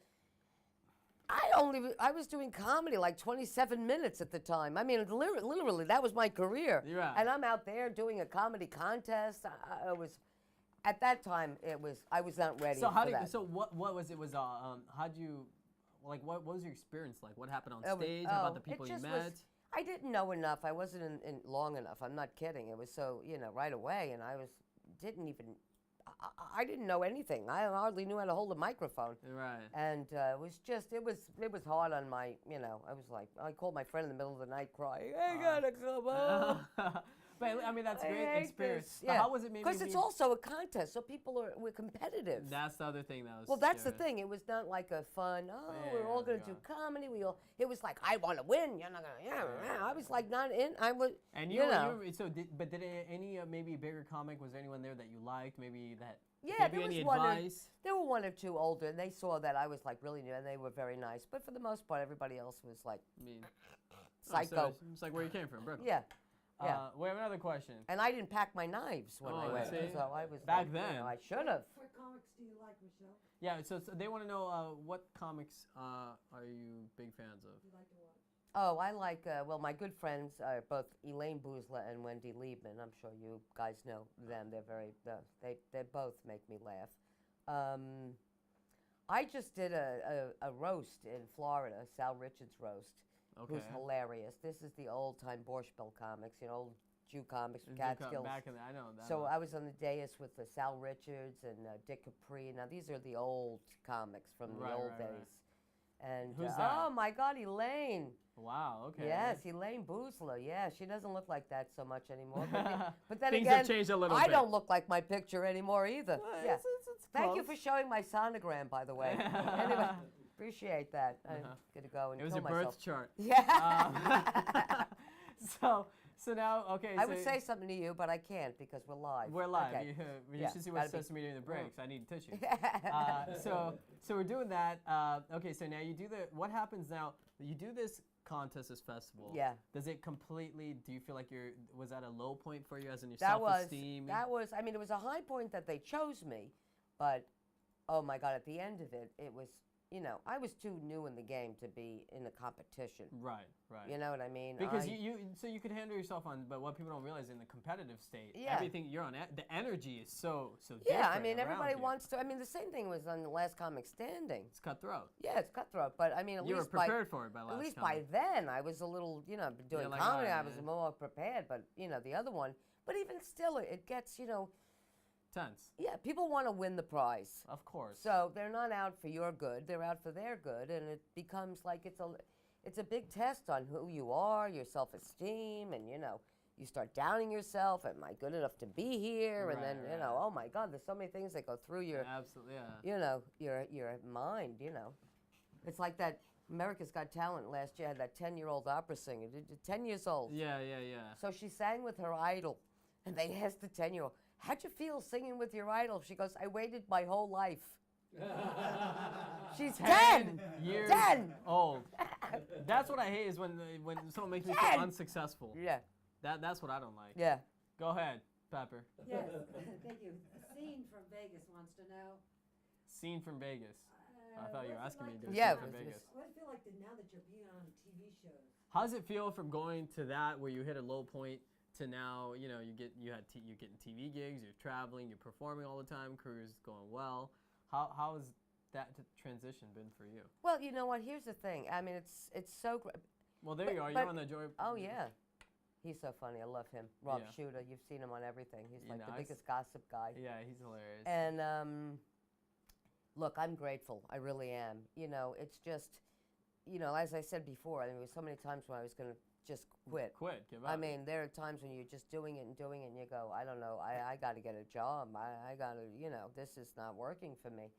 I was doing comedy like 27 minutes at the time. I mean, literally, that was my career. Right. And I'm out there doing a comedy contest. I was. At that time, I was not ready. So that. So what was it? How'd you, like, what was your experience like? What happened on stage? About the people you met? I didn't know enough. I wasn't in long enough. I'm not kidding. It was so right away, and I didn't know anything. I hardly knew how to hold a microphone. Right. And it was hard on my. I was like, I called my friend in the middle of the night, crying. I gotta come home. But I mean, that's a great experience. Yeah. But how was it? Because it's also a contest, so people were competitive. That's the other thing that was. Well, that's the thing. It was not like a fun. We're all gonna do comedy. It was like, I want to win. You're not gonna. I was like not in. I was. And did any maybe bigger comic? Was there anyone there that you liked? Maybe that. Yeah, there was there were one or two older, and they saw that I was like really new, and they were very nice. But for the most part, everybody else was like psycho. It's like where you came from, Brooklyn. Yeah. Yeah. We have another question. And I didn't pack my knives when I went, so I was back like, then. I should have. What comics do you like, Michelle? Yeah, so they want to know what comics are you big fans of? You like to watch? Oh, I like my good friends are both Elaine Boozler and Wendy Liebman. I'm sure you guys know them. They're they both make me laugh. I just did a roast in Florida, Sal Richards roast. Okay. Who's hilarious. This is the old-time Borscht Belt comics, old Jew comics from Catskills. I know that. So I was on the dais with Sal Richards and Dick Capri. Now, these are the old comics from the old days. And who's that? Oh, my God, Elaine. Wow, okay. Yes, Elaine Boozler. Yeah, she doesn't look like that so much anymore. But then Things again, have changed a little I bit. don't look like my picture anymore either. Well, yeah. It's Thank you for showing my sonogram, by the way. Anyway. Appreciate that. I'm gonna go and it was kill a myself. birth chart. Yeah. So now, okay. I would say something to you, but I can't because we're live. We're live. Okay. You should see what Sesame doing the breaks. I need tissue. So we're doing that. Okay. So now you do what happens now? You do this contest, this festival. Yeah. Does it completely? Do you feel like was that a low point for you as in your That was, self-esteem? I mean, it was a high point that they chose me, but, oh my God, at the end of it, it was, you know, I was too new in the game to be in a competition. Right, right. You know what I mean? Because so you could handle yourself on, but what people don't realize in the competitive state, Yeah. everything you're on, the energy is so Yeah, I different mean, around everybody here. wants to. I mean, the same thing was on the Last Comic Standing. It's cutthroat. Yeah, it's cutthroat, but I mean, at You were least prepared for it by at last least comic. by then I was a little, you know, doing like, comedy. I alright, was man. more prepared, but you know, the other one. But even still, it gets, you know. Tense. Yeah, people want to win the prize. Of course. So they're not out for your good; they're out for their good, and it becomes like it's a big test on who you are, your self-esteem, and you know, you start doubting yourself. Am I good enough to be here? And then you know, oh my God, there's so many things that go through your Absolutely, yeah. you know, your mind. You know, it's like that. America's Got Talent last year had that 10-year-old opera singer, 10 years old. Yeah, yeah, yeah. So she sang with her idol, and they asked the 10-year-old, "How'd you feel singing with your idol?" She goes, "I waited my whole life." She's 10 years 10 old. That's what I hate is when someone makes me feel unsuccessful. Yeah. That's what I don't like. Yeah. Go ahead, Pepper. Yes, thank you. Scene from Vegas wants to know. Scene from Vegas. I thought you were asking me to do a Yeah, scene from it was- Vegas. What do you feel like now that you're being on TV shows? How does it feel from going to that where you hit a low point to now, you know, you're getting TV gigs, you're traveling, you're performing all the time, career's going well. How has that transition been for you? Well, you know what? Here's the thing. I mean, it's so great. Well, there you are. You're on the Joy. Oh yeah, he's so funny. I love him. Rob Yeah. Shooter. You've seen him on everything. He's like the nice. biggest gossip guy. Yeah, he's hilarious. And look, I'm grateful. I really am. You know, it's just, you know, as I said before, I mean, there was so many times when I was going to just quit. Give up. I mean, there are times when you're just doing it, and you go, I don't know, I got to get a job. I got to, you know, this is not working for me.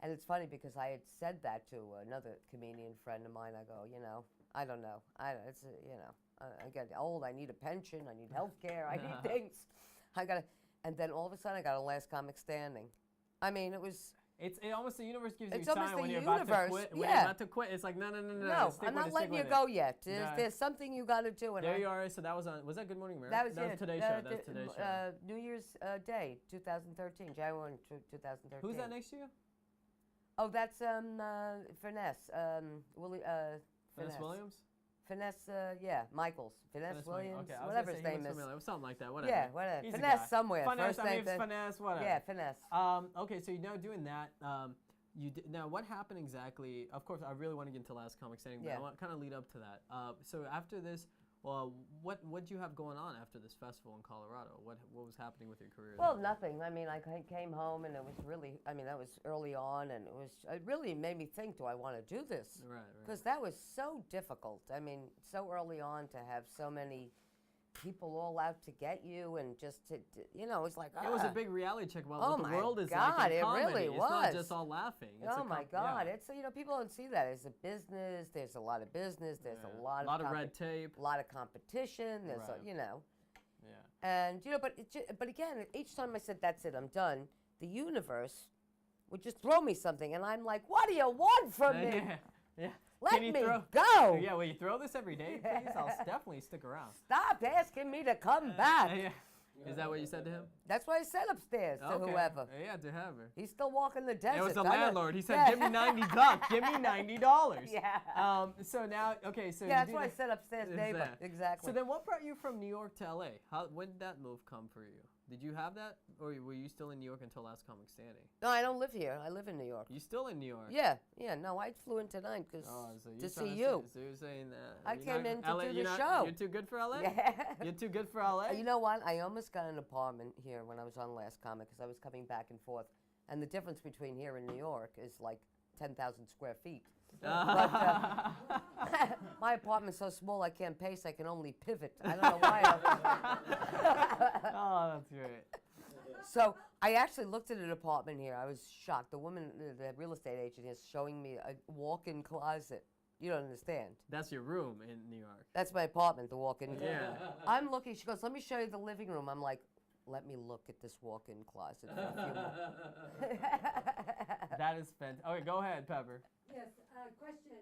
And it's funny because I had said that to another comedian friend of mine. I go, you know, I don't know. It's, you know, I get old. I need a pension. I need health care. I need things. And then all of a sudden I got a Last Comic Standing. I mean, it was... It's almost the universe gives you It's a sign almost when the you're about to universe, quit. When yeah. you're about to quit, it's like no. No, stick I'm with not it, letting stick you with go it. yet. Yeah. There's something you got to do. And There you are. So that was on. Was that Good Morning America? That was Today's show. That's Today's show. New Year's Day, 2013, January 2013. Who's that next to you? Oh, that's Finesse. Finesse Williams. Finesse, yeah, Michaels. Finesse Williams, Okay, I was whatever gonna his say he name looks is. familiar. Something like that. Whatever. Yeah, whatever. He's a Finesse guy. somewhere. Finesse. First I mean, name, it's finesse. Whatever. Yeah, Finesse. Okay, so you're now doing that. Now, what happened exactly? Of course, I really want to get into Last Comic Standing, but Yeah. I want kind of lead up to that. So after this, what did you have going on after this festival in Colorado? What was happening with your career? Well, nothing. I mean, I came home and it was really, I mean, that was early on, and it really made me think, do I want to do this? Right. Because that was so difficult. I mean, so early on to have so many people all out to get you, and just to you know, it's like, It was a big reality check about Oh what the my world is God, like in it comedy. really It's not was. just all laughing. It's Oh a my God! It's, you know, people don't see that. It's a business. There's a lot of business. There's a lot of red tape. A lot of competition. There's Right. you know. Yeah. And you know, but again, each time I said that's it, I'm done. The universe would just throw me something, and I'm like, what do you want from me? Yeah. Let Can you me throw, go. Yeah, will you throw this every day, please? I'll definitely stick around. Stop asking me to come back. Yeah. Is that what you said to him? That's what I said upstairs to Okay. whoever. Yeah, to whoever. He's still walking the desert. It was the I don't- landlord. He said, Yeah. "Give me $90. Give me $90." Yeah. So now, okay, so Yeah, you that's do what I that- said upstairs, Is neighbor. that- Exactly. So then, what brought you from New York to LA? When did that move come for you? Did you have that, or were you still in New York until Last Comic Standing? No, I don't live here. I live in New York. You still in New York? Yeah, yeah. No, I flew in tonight because to see you. So you're saying that I came in to LA, do you're the not- show. You're too good for LA. Yeah. You're too good for LA. You know what? I almost got an apartment here when I was on Last Comic because I was coming back and forth, and the difference between here and New York is like 10,000 square feet. But my apartment's so small I can't pace. I can only pivot. I don't know why. Oh, that's great. So I actually looked at an apartment here. I was shocked. The woman, the real estate agent, is showing me a walk-in closet. You don't understand. That's your room in New York. That's my apartment, the walk-in. Yeah. I'm looking. She goes, "Let me show you the living room." I'm like, "Let me look at this walk-in closet for a few more." That is fantastic. Okay, go ahead, Pepper. Yes, question.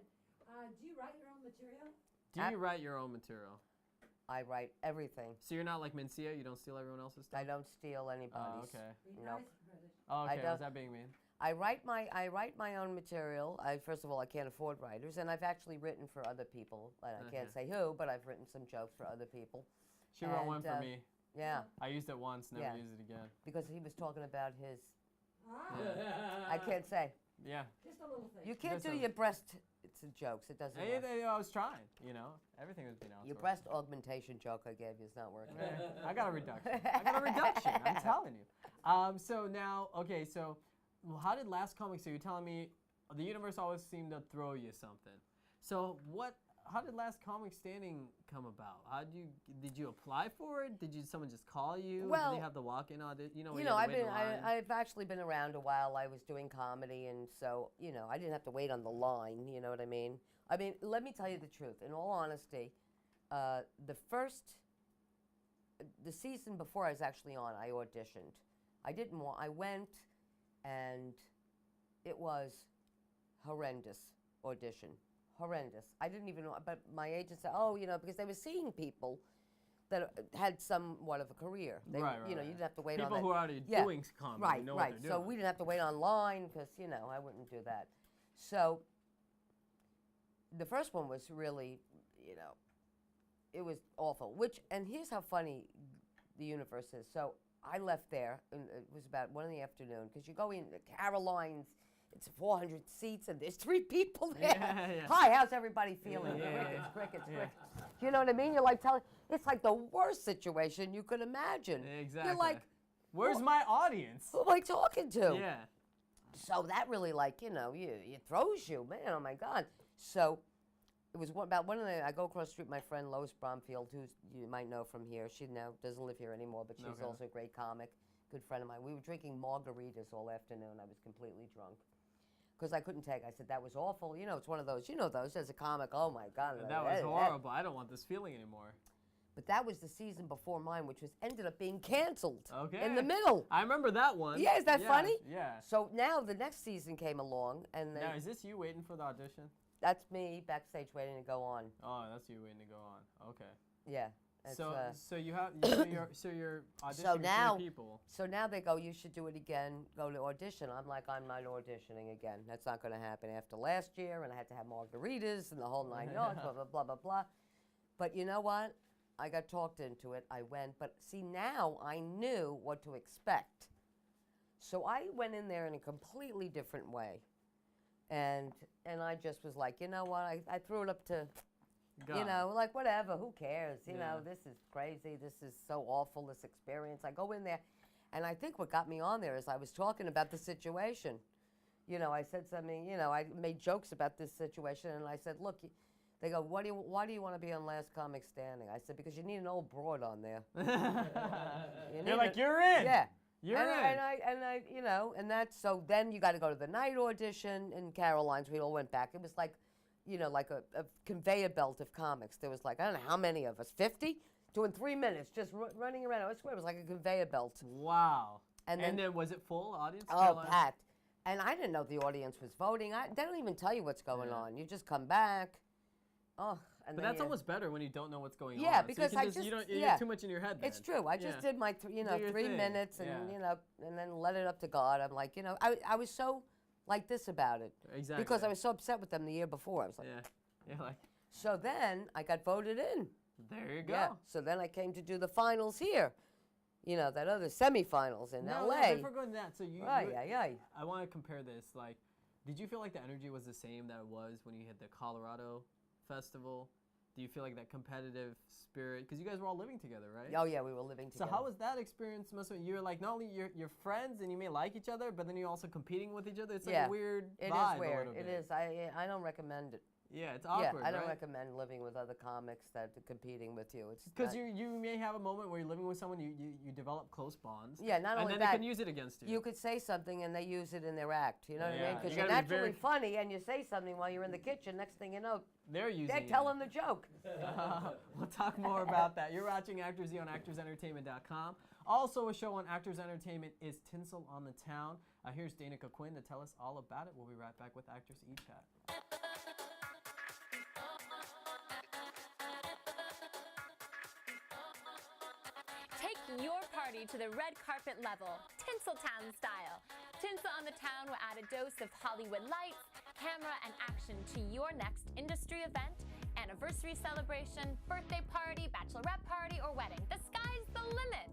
Do you write your own material? Do you write your own material? I write everything. So you're not like Mencia? You don't steal everyone else's stuff? I don't steal anybody's. Oh, okay. Be Nope. nice, British. Oh, okay. don't- Was that being mean? I write my own material. First of all, I can't afford writers, and I've actually written for other people. And I can't say who, but I've written some jokes for other people. She wrote one for me. Yeah, I used it once, never Yeah. used it again. because he was talking about his. Ah, I can't say. Yeah. just a little thing. You can't Just do a- your breast jokes. It doesn't work. I was trying, you know. Everything was being outsourced. Your breast augmentation joke I gave you is not working. I got a reduction. I'm telling you. So now, okay, so how did Last Comic? So you're telling me the universe always seemed to throw you something. So how did Last Comic Standing come about? Did you apply for it? Did someone just call you? Well, did they have the walk-in audition? You know, when You know, had to wait in line? I've actually been around a while. I was doing comedy, and so, I didn't have to wait on the line, you know what I mean? I mean, let me tell you the truth. In all honesty, the season before I was actually on, I auditioned. I went, and it was horrendous audition. Horrendous. I didn't even know, but my agent said, because they were seeing people that had somewhat of a career. Right. You didn't have to wait on People that. who are already doing comedy Right, know right. what they're So doing. we didn't have to wait online because, I wouldn't do that. So the first one was really, it was awful. And here's how funny the universe is. So I left there, and it was about 1 in the afternoon, because you go in, Caroline's, it's 400 seats, and there's 3 people there. Yeah. Hi, how's everybody feeling? Yeah. Crickets. Yeah. You know what I mean? You're like it's like the worst situation you could imagine. Exactly. You're like, where's my audience? who am I talking to? Yeah. So that really, it throws you, man. Oh my God. So it was about 1 in the. I go across the street. My friend Lois Bromfield, who you might know from here. She now doesn't live here anymore, but she's Okay. also a great comic, good friend of mine. We were drinking margaritas all afternoon. I was completely drunk because I couldn't take. I said that was awful. It's one of those. Those as a comic. Oh my God. That was horrible. I don't want this feeling anymore. But that was the season before mine, which ended up being canceled. Okay. In the middle. I remember that one. Yeah, is that funny? Yeah. So now the next season came along, and Now, is this you waiting for the audition? that's me backstage waiting to go on. Oh, that's you waiting to go on. Okay. Yeah. It's, So you have so you're auditioning So now- with 3 people. So now they go, you should do it again, go to audition. I'm like, I'm not auditioning again. That's not going to happen after last year, and I had to have margaritas and the whole 9 yards, blah, blah, blah, blah, blah. But you know what? I got talked into it. I went. But see, now I knew what to expect. So I went in there in a completely different way. And I just was like, you know what? I threw it up to, God. like whatever, who cares? You know, Yeah. this is crazy. This is so awful, this experience. I go in there, and I think what got me on there is I was talking about the situation. I said something, I made jokes about this situation, and I said, look, they go, why do you want to be on Last Comic Standing? I said, because you need an old broad on there. You're like, you're in. Yeah. You're and in. I, and that's, so then you got to go to the night audition in Caroline's. We all went back. It was like, like a conveyor belt of comics. There was like, I don't know how many of us, 50? Doing 3 minutes, just running around. I swear it was like a conveyor belt. Wow. And And then, then was it full audience? oh, Caroline? packed. And I didn't know the audience was voting. They don't even tell you what's going Yeah. on. You just come back. Oh, and But then that's almost better when you don't know what's going on. Yeah, So because you can I you just- don't, yeah. you're too much in your head then. It's true. I just Yeah. did my, Do your 3 thing. minutes, and Yeah. and then let it up to God. I'm like, I was so like this about it Exactly. because I was so upset with them the year before. I was like, Yeah. Yeah, like, so then I got voted in. there you go. Yeah. So then I came to do the finals here. That other semifinals in No, LA. before going to that, so you, Right, yeah. I want to compare this. Like, did you feel like the energy was the same that it was when you hit the Colorado festival? Do you feel like that competitive spirit? Because you guys were all living together, right? Oh yeah, we were living So together. how was that experience? You're like not only you're friends and you may like each other, but then you're also competing with each other. It's like Yeah. a weird It vibe is weird. a little It bit. is. I don't recommend it. Yeah, it's awkward, Yeah, I don't right? recommend living with other comics that are competing with you. It's Because not- you may have a moment where you're living with someone, you develop close bonds. Yeah, not and only then that, they can use it against you. you could say something and they use it in their act. You know what I mean? Yeah, Because you you're gotta be naturally very- funny and you say something while you're in the kitchen. Next thing you know, They're using they're it. telling the joke. We'll talk more about that. You're watching ActorsE on ActorsEntertainment.com. Also, a show on Actors Entertainment is Tinsel on the Town. Here's Danica Quinn to tell us all about it. We'll be right back with ActorsE Chat. your party to the red carpet level, Tinseltown style. Tinsel on the Town will add a dose of Hollywood lights, camera, and action to your next industry event, anniversary celebration, birthday party, bachelorette party, or wedding. The sky's the limit.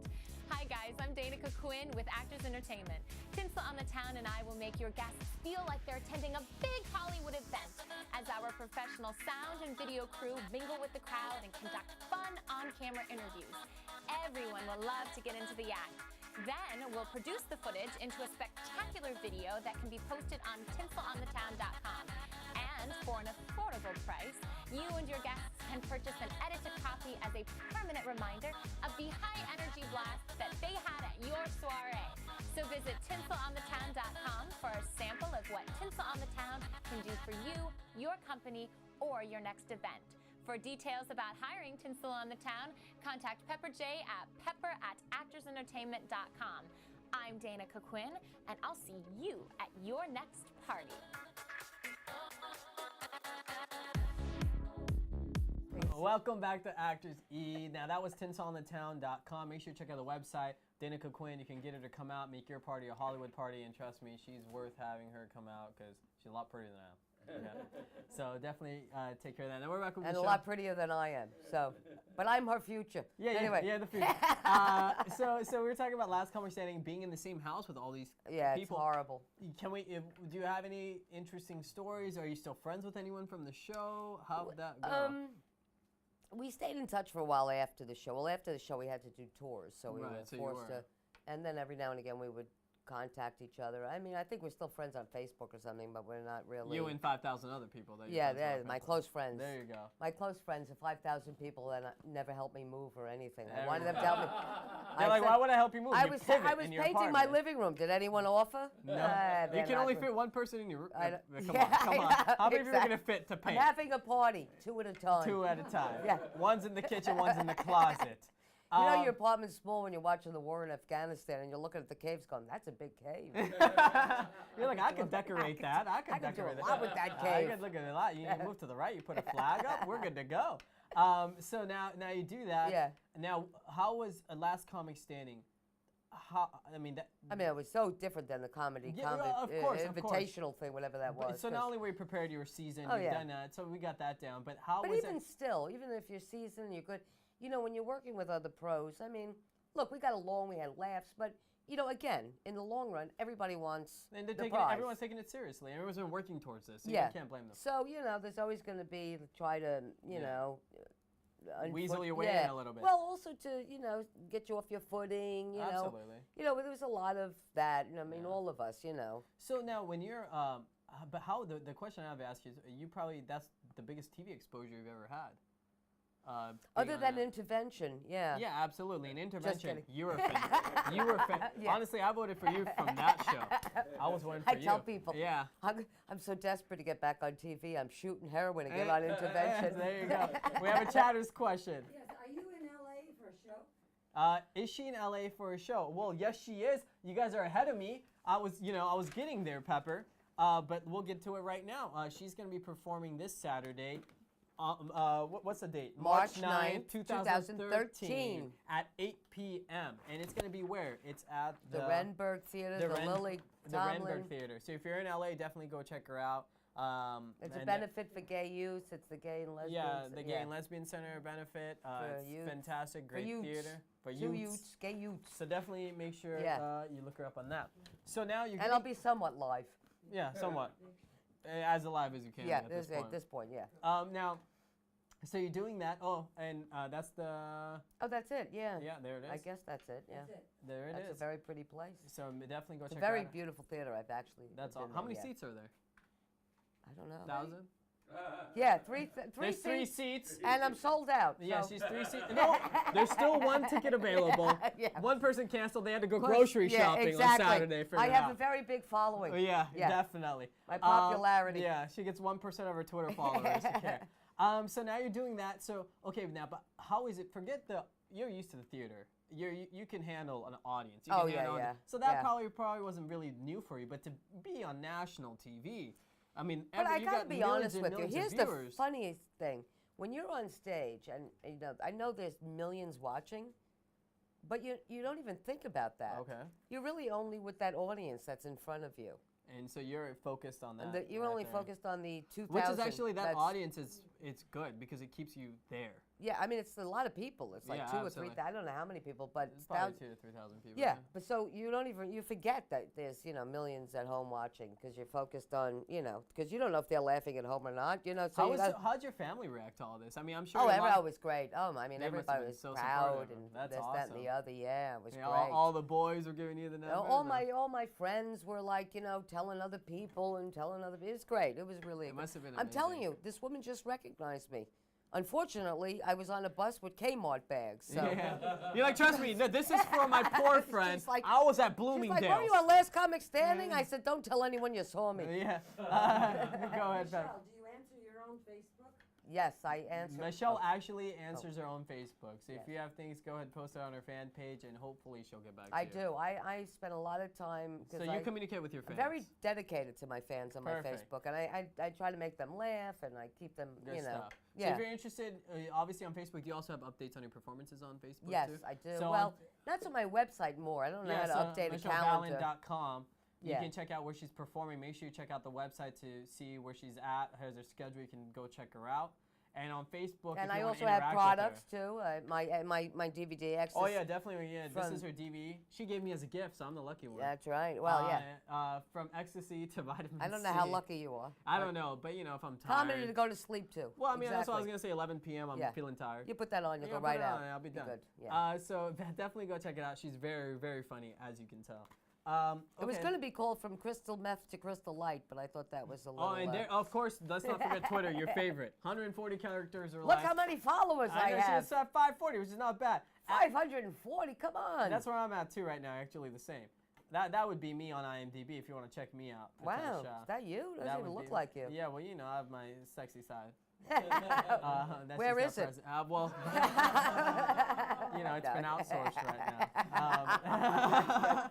Hi guys, I'm Danica Quinn with Actors Entertainment. Tinsel on the Town and I will make your guests feel like they're attending a big Hollywood event as our professional sound and video crew mingle with the crowd and conduct fun on-camera interviews. Everyone will love to get into the act. Then we'll produce the footage into a spectacular video that can be posted on tinselonthetown.com. And for an affordable price, you and your guests can purchase an edited copy as a permanent reminder of the high-energy blast that they had at your soiree. So visit tinselonthetown.com for a sample of what Tinsel on the Town can do for you, your company, or your next event. For details about hiring Tinsel on the Town, contact Pepper J at pepper@actorsentertainment.com. I'm Danica Quinn, and I'll see you at your next party. Welcome back to Actors E. Now that was tinselonthetown.com. Make sure you check out the website. Danica Quinn, you can get her to come out, make your party a Hollywood party, and trust me, she's worth having her come out because she's a lot prettier than I am. Yeah. So definitely take care of that. Now we're back with And Michele. a lot prettier than I am. So, but I'm her future. Yeah, anyway. Yeah, the future. So we were talking about last conversation, being in the same house with all these Yeah, people. it's horrible. Can we? Do you have any interesting stories? Are you still friends with anyone from the show? How would that go? We stayed in touch for a while after the show. Well, after the show, we had to do tours, so we Right, were so you forced were. to. And then every now and again, we would contact each other. I mean, I think we're still friends on Facebook or something, but we're not really. You and 5,000 other people. That Yeah, you're friends they're with. my close friends. There you go. My close friends are 5,000 people that never helped me move or anything. I There wanted we them to help me. They're like, why would I help you move? I You was pivot in your painting my apartment. living room. Did anyone offer? No. Nah, You they're can not only good. fit one person in your room. I don't- Come Yeah, on, come I on. know, How many people are exactly. going to fit to I'm paint? having a party, 2 at a time. 2 at a time. Yeah. One's in the kitchen, one's in the closet. You know your apartment's small when you're watching the war in Afghanistan and you're looking at the caves going, that's a big cave. You're like, I could decorate that. I could I could do decorate a lot with that I cave. could look at it a lot. You move to the right, you put a flag up, we're good to go. So now you do that. Yeah. Now, how was Last Comic Standing? I mean, it was so different than the comedy Yeah, of course, of course. invitational thing, whatever that was. So not only were you prepared your season, Oh, you've yeah. done that, so we got that down. But how But was even it? still, even if you're seasoned, you're good. You know, when you're working with other pros, I mean, look, we got along, we had laughs, but you know, again, in the long run, everybody wants And the they're taking prize. everyone's taking it seriously. Everyone's been working towards this. So Yeah. you can't blame them. So you know, there's always going to be try to Weasel your way in a little bit. Well, also to get you off your footing. Absolutely. There was a lot of that. I mean, all of us. So now, when you're, but how the question I have asked you is, you probably that's the biggest TV exposure you've ever had. Other than intervention, yeah. Yeah, absolutely. An intervention. kidding. You were Yeah. Honestly, I voted for you from that show. I was voting for I you. tell people, Yeah. I'm so desperate to get back on TV. I'm shooting heroin and get on intervention. There you go. We have a chatter's question. Yes, are you in LA for a show? Is she in LA for a show? Well, yes, she is. You guys are ahead of me. I was getting there, Pepper. But we'll get to it right now. She's going to be performing this Saturday. What's the date? March 9th, 2013. At 8 p.m. And it's going to be where? It's at The Renberg Theater, the Lily Tomlin. Renberg Theater. So if you're in LA, definitely go check her out. It's a benefit for gay youth. It's the Gay and Lesbian. Yeah, the Gay and Lesbian Center benefit. It's youth. fantastic, great theater. For youths, gay youths. So definitely make sure you look her up on that. So now you're And I'll be somewhat live. Yeah, somewhat. As alive as you can. Yeah, at this point. at this point, yeah. Now, so you're doing that. Oh, and that's the. Oh, that's it. Yeah. Yeah, there it is. I guess that's it. Yeah. That's it. There it is. That's a very pretty place. So definitely go It's a check very it out. beautiful theater. I've actually. That's been all. How there, many yeah. seats are there? I don't know. 1,000. Yeah, three There's seats. 3 seats. And I'm sold out. Yeah, so. she's 3 seats. No, there's still 1 ticket available. Yeah. One person canceled. They had to go grocery shopping exactly. on Saturday for I that. have a very big following. Oh, yeah, definitely. My popularity. Yeah, she gets 1% of her Twitter followers. Okay. So now you're doing that. So okay, now, but how is it? Forget you're used to the theater. You can handle an audience. You Oh, can handle yeah. So that probably wasn't really new for you, but to be on national TV, I mean, But I you gotta got be millions honest and with you. millions of Here's the viewers. funniest thing: when you're on stage, and I know there's millions watching, But you don't even think about that. Okay. You're really only with that audience that's in front of you. And so you're focused on that. And you're right only there. focused on the 2,000. Which is actually, that that's- audience it's good because it keeps you there. Yeah, I mean, it's a lot of people. It's like Yeah, 2 or absolutely. 3,000. I don't know how many people, but It's probably 2,000 to 3,000 people. Yeah, but so you don't even, you forget that there's, millions at home watching because you're focused on, because you don't know if they're laughing at home or not, So How'd your family react to all this? I mean, I'm sure. Oh, your everybody mom- was great. Oh, I mean, They must have everybody been was so proud supportive. and That's this, that, and awesome. the other. Yeah, it was Yeah, great. all the boys were giving you the numbers. all my friends were like, telling other people and telling other people. It's great. It was really. It must have been I'm telling amazing. you, this woman just recognized me. Unfortunately, I was on a bus with Kmart bags. So. Yeah. You're like, trust me, no, this is for my poor friend. She's like- I was at She's Bloomingdale's. like, were you on Last Comic Standing? I said, don't tell anyone you saw me. Yeah. Go ahead, Pep. Michelle, do you answer your own Facebook? Yes, I answered. Michelle actually answers her own Facebook. So Yes. if you have things, go ahead and post it on her fan page, and hopefully she'll get back to I you. do. I spend a lot of time. So you communicate with your I'm fans. very dedicated to my fans on my Perfect. Facebook, and I try to make them laugh, and I keep them, Good stuff. So Yeah. if you're interested, obviously on Facebook, you also have updates on your performances on Facebook Yes, too? I do. So Well, that's on my website more. I don't know how to update a calendar. MichelleBalan.com. You Yeah. can check out where she's performing. Make sure you check out the website to see where she's at. Here's her schedule. You can go check her out. And on Facebook, And if you I wanna also have interact with products her. too. My DVD extras. Oh yeah, definitely. Yeah, this from- is her DVD. She gave me as a gift, so I'm the lucky one. That's right. Well, yeah. From ecstasy to vitamin C. I don't know how lucky you are. I don't know, but if I'm tired. Comedy to go to sleep to. Well, I mean, that's what I was Exactly. gonna say. 11 p.m. I'm Yeah. feeling tired. You put that on, you Yeah, go put right it out. on and I'll be You're done. good. Yeah. So definitely go check it out. She's very, very funny, as you can tell. It was okay. going to be called From Crystal Meth to Crystal Light, but I thought that was a little. Oh, and there, of course, let's not forget Twitter, your favorite. 140 characters or Look less. how many followers I know, have. she's at 540, which is not bad. 540. Come on. That's where I'm at too right now. Actually, the same. That would be me on IMDb if you want to check me out. Wow, Pritesh is Shah. that you? Doesn't That even would look be- like you. Yeah, well, I have my sexy side. That's Where just is not it? present. Well, it's been outsourced right now.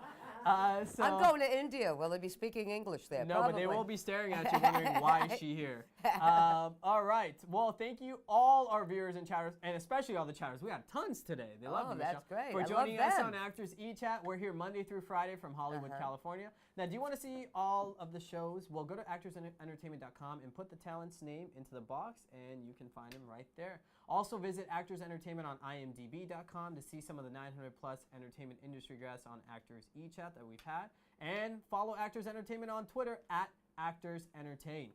So I'm going to India. Will they be speaking English there? No, but they Probably. will be staring at you wondering why is she here. All right. Well, thank you all our viewers and chatters, and especially all the chatters. We had tons today. They love Oh, you, that's Michelle, great. for I love joining us them. on ActorsE Chat. We're here Monday through Friday from Hollywood, California. Now, do you want to see all of the shows? Well, go to ActorsEntertainment.com and put the talent's name into the box, and you can find them right there. Also, visit Actors Entertainment on IMDb.com to see some of the 900-plus entertainment industry guests on ActorsE Chat that we've had. And follow Actors Entertainment on Twitter at ActorsEntertain.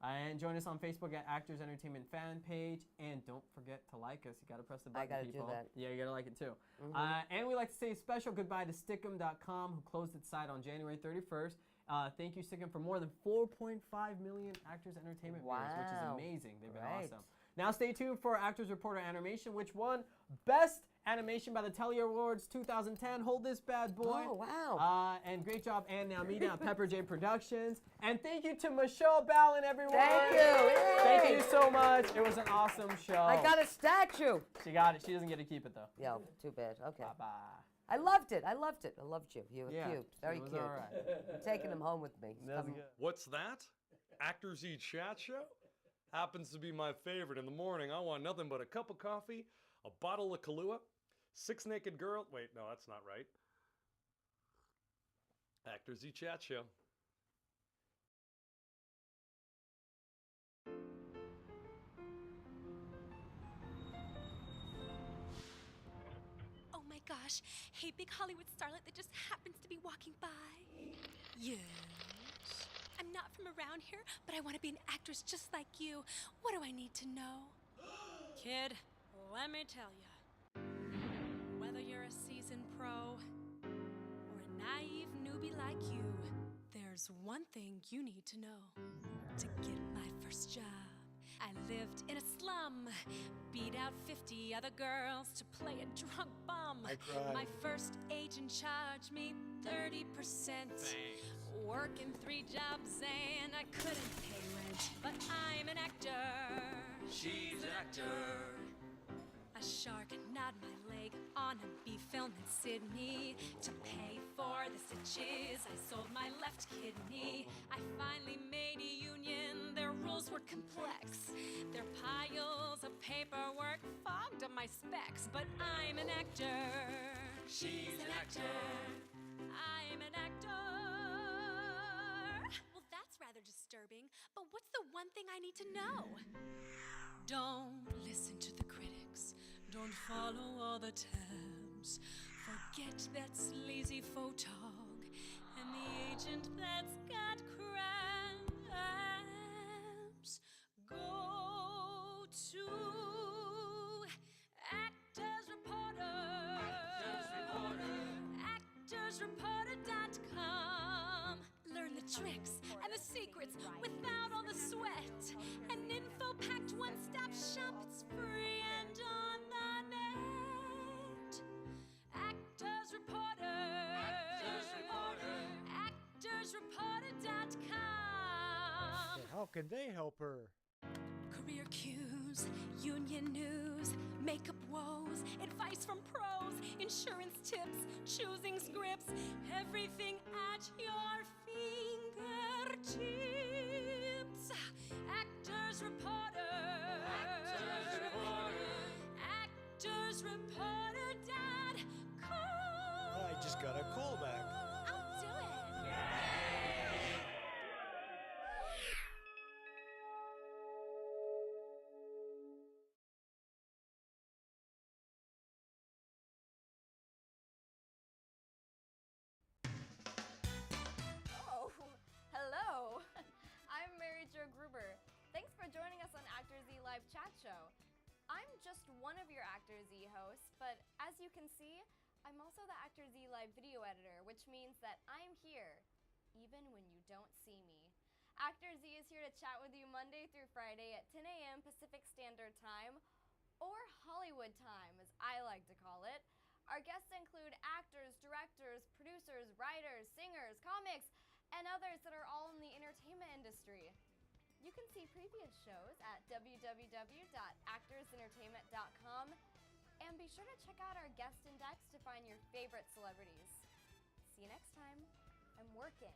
And join us on Facebook at Actors Entertainment fan page. And don't forget to like us. You got to press the button, gotta do people. that. Yeah, you got to like it too. And we like to say a special goodbye to Stickum.com, who closed its site on January 31st. Thank you, Stickum, for more than 4.5 million Actors Entertainment viewers, which is Wow. amazing. They've been Right. awesome. Now stay tuned for Actors Reporter Animation, which won Best Animation by the Telly Awards 2010. Hold this bad boy. Oh, wow. And great job, Ann Naumida at Pepper J Productions. And thank you to Michele Balan, everyone. Thank you. Thank Yay. you so much. It was an awesome show. I got a statue. She got it. She doesn't get to keep it, though. Yeah, too bad. Okay. Bye-bye. I loved it. I loved it. I loved you. You were Yeah, cute. Very it was cute. all right. I'm taking him home with me. He's That's coming- good. What's that? ActorsE Chat Show? Happens to be my favorite. In the morning, I want nothing but a cup of coffee, a bottle of Kahlua, 6 naked girls. Wait, no, that's not right. ActorsE Chat Show. Oh my gosh. Hey, big Hollywood starlet that just happens to be walking by. Yes. I'm not from around here, but I want to be an actress just like you. What do I need to know? Kid, let me tell you. Whether you're a seasoned pro or a naive newbie like you, there's one thing you need to know to get my first job. I lived in a slum, beat out 50 other girls to play a drunk bum. I cried. My first agent charged me 30%. Working 3 jobs and I couldn't pay rent, but I'm an actor. She's an actor. A shark gnawed my leg on a beef film in Sydney. To pay for the stitches, I sold my left kidney. I finally made a union, their rules were complex. Their piles of paperwork fogged up my specs, but I'm an actor. actor. I'm an actor. Well, that's rather disturbing, but what's the one thing I need to know? Don't listen to the critics. Don't follow all the tabs. Forget that sleazy photog and the agent that's got crabs. Go to Actors Reporter. ActorsReporter.com. Learn the tricks and the secrets without all the sweat. An info-packed one-stop shop. It's free and on the net. Actors Reporter. ActorsReporter.com. How can they help her? Career cues, union news, makeup woes, advice from pros, insurance tips, choosing scripts, everything at your fingertips. Actors Reporter. ActorsReporter.com. I just got a call back. I'll do it. Oh, hello. I'm Mary Jo Gruber. Thanks for joining us on ActorsE Live Chat Show. I'm just one of your ActorsE hosts, but as you can see, I'm also the ActorsE Live video editor, which means that I'm here, even when you don't see me. ActorsE is here to chat with you Monday through Friday at 10 a.m. Pacific Standard Time, or Hollywood time, as I like to call it. Our guests include actors, directors, producers, writers, singers, comics, and others that are all in the entertainment industry. You can see previous shows at www.actorsentertainment.com, and be sure to check out our guest index to find your favorite celebrities. See you next time. I'm working.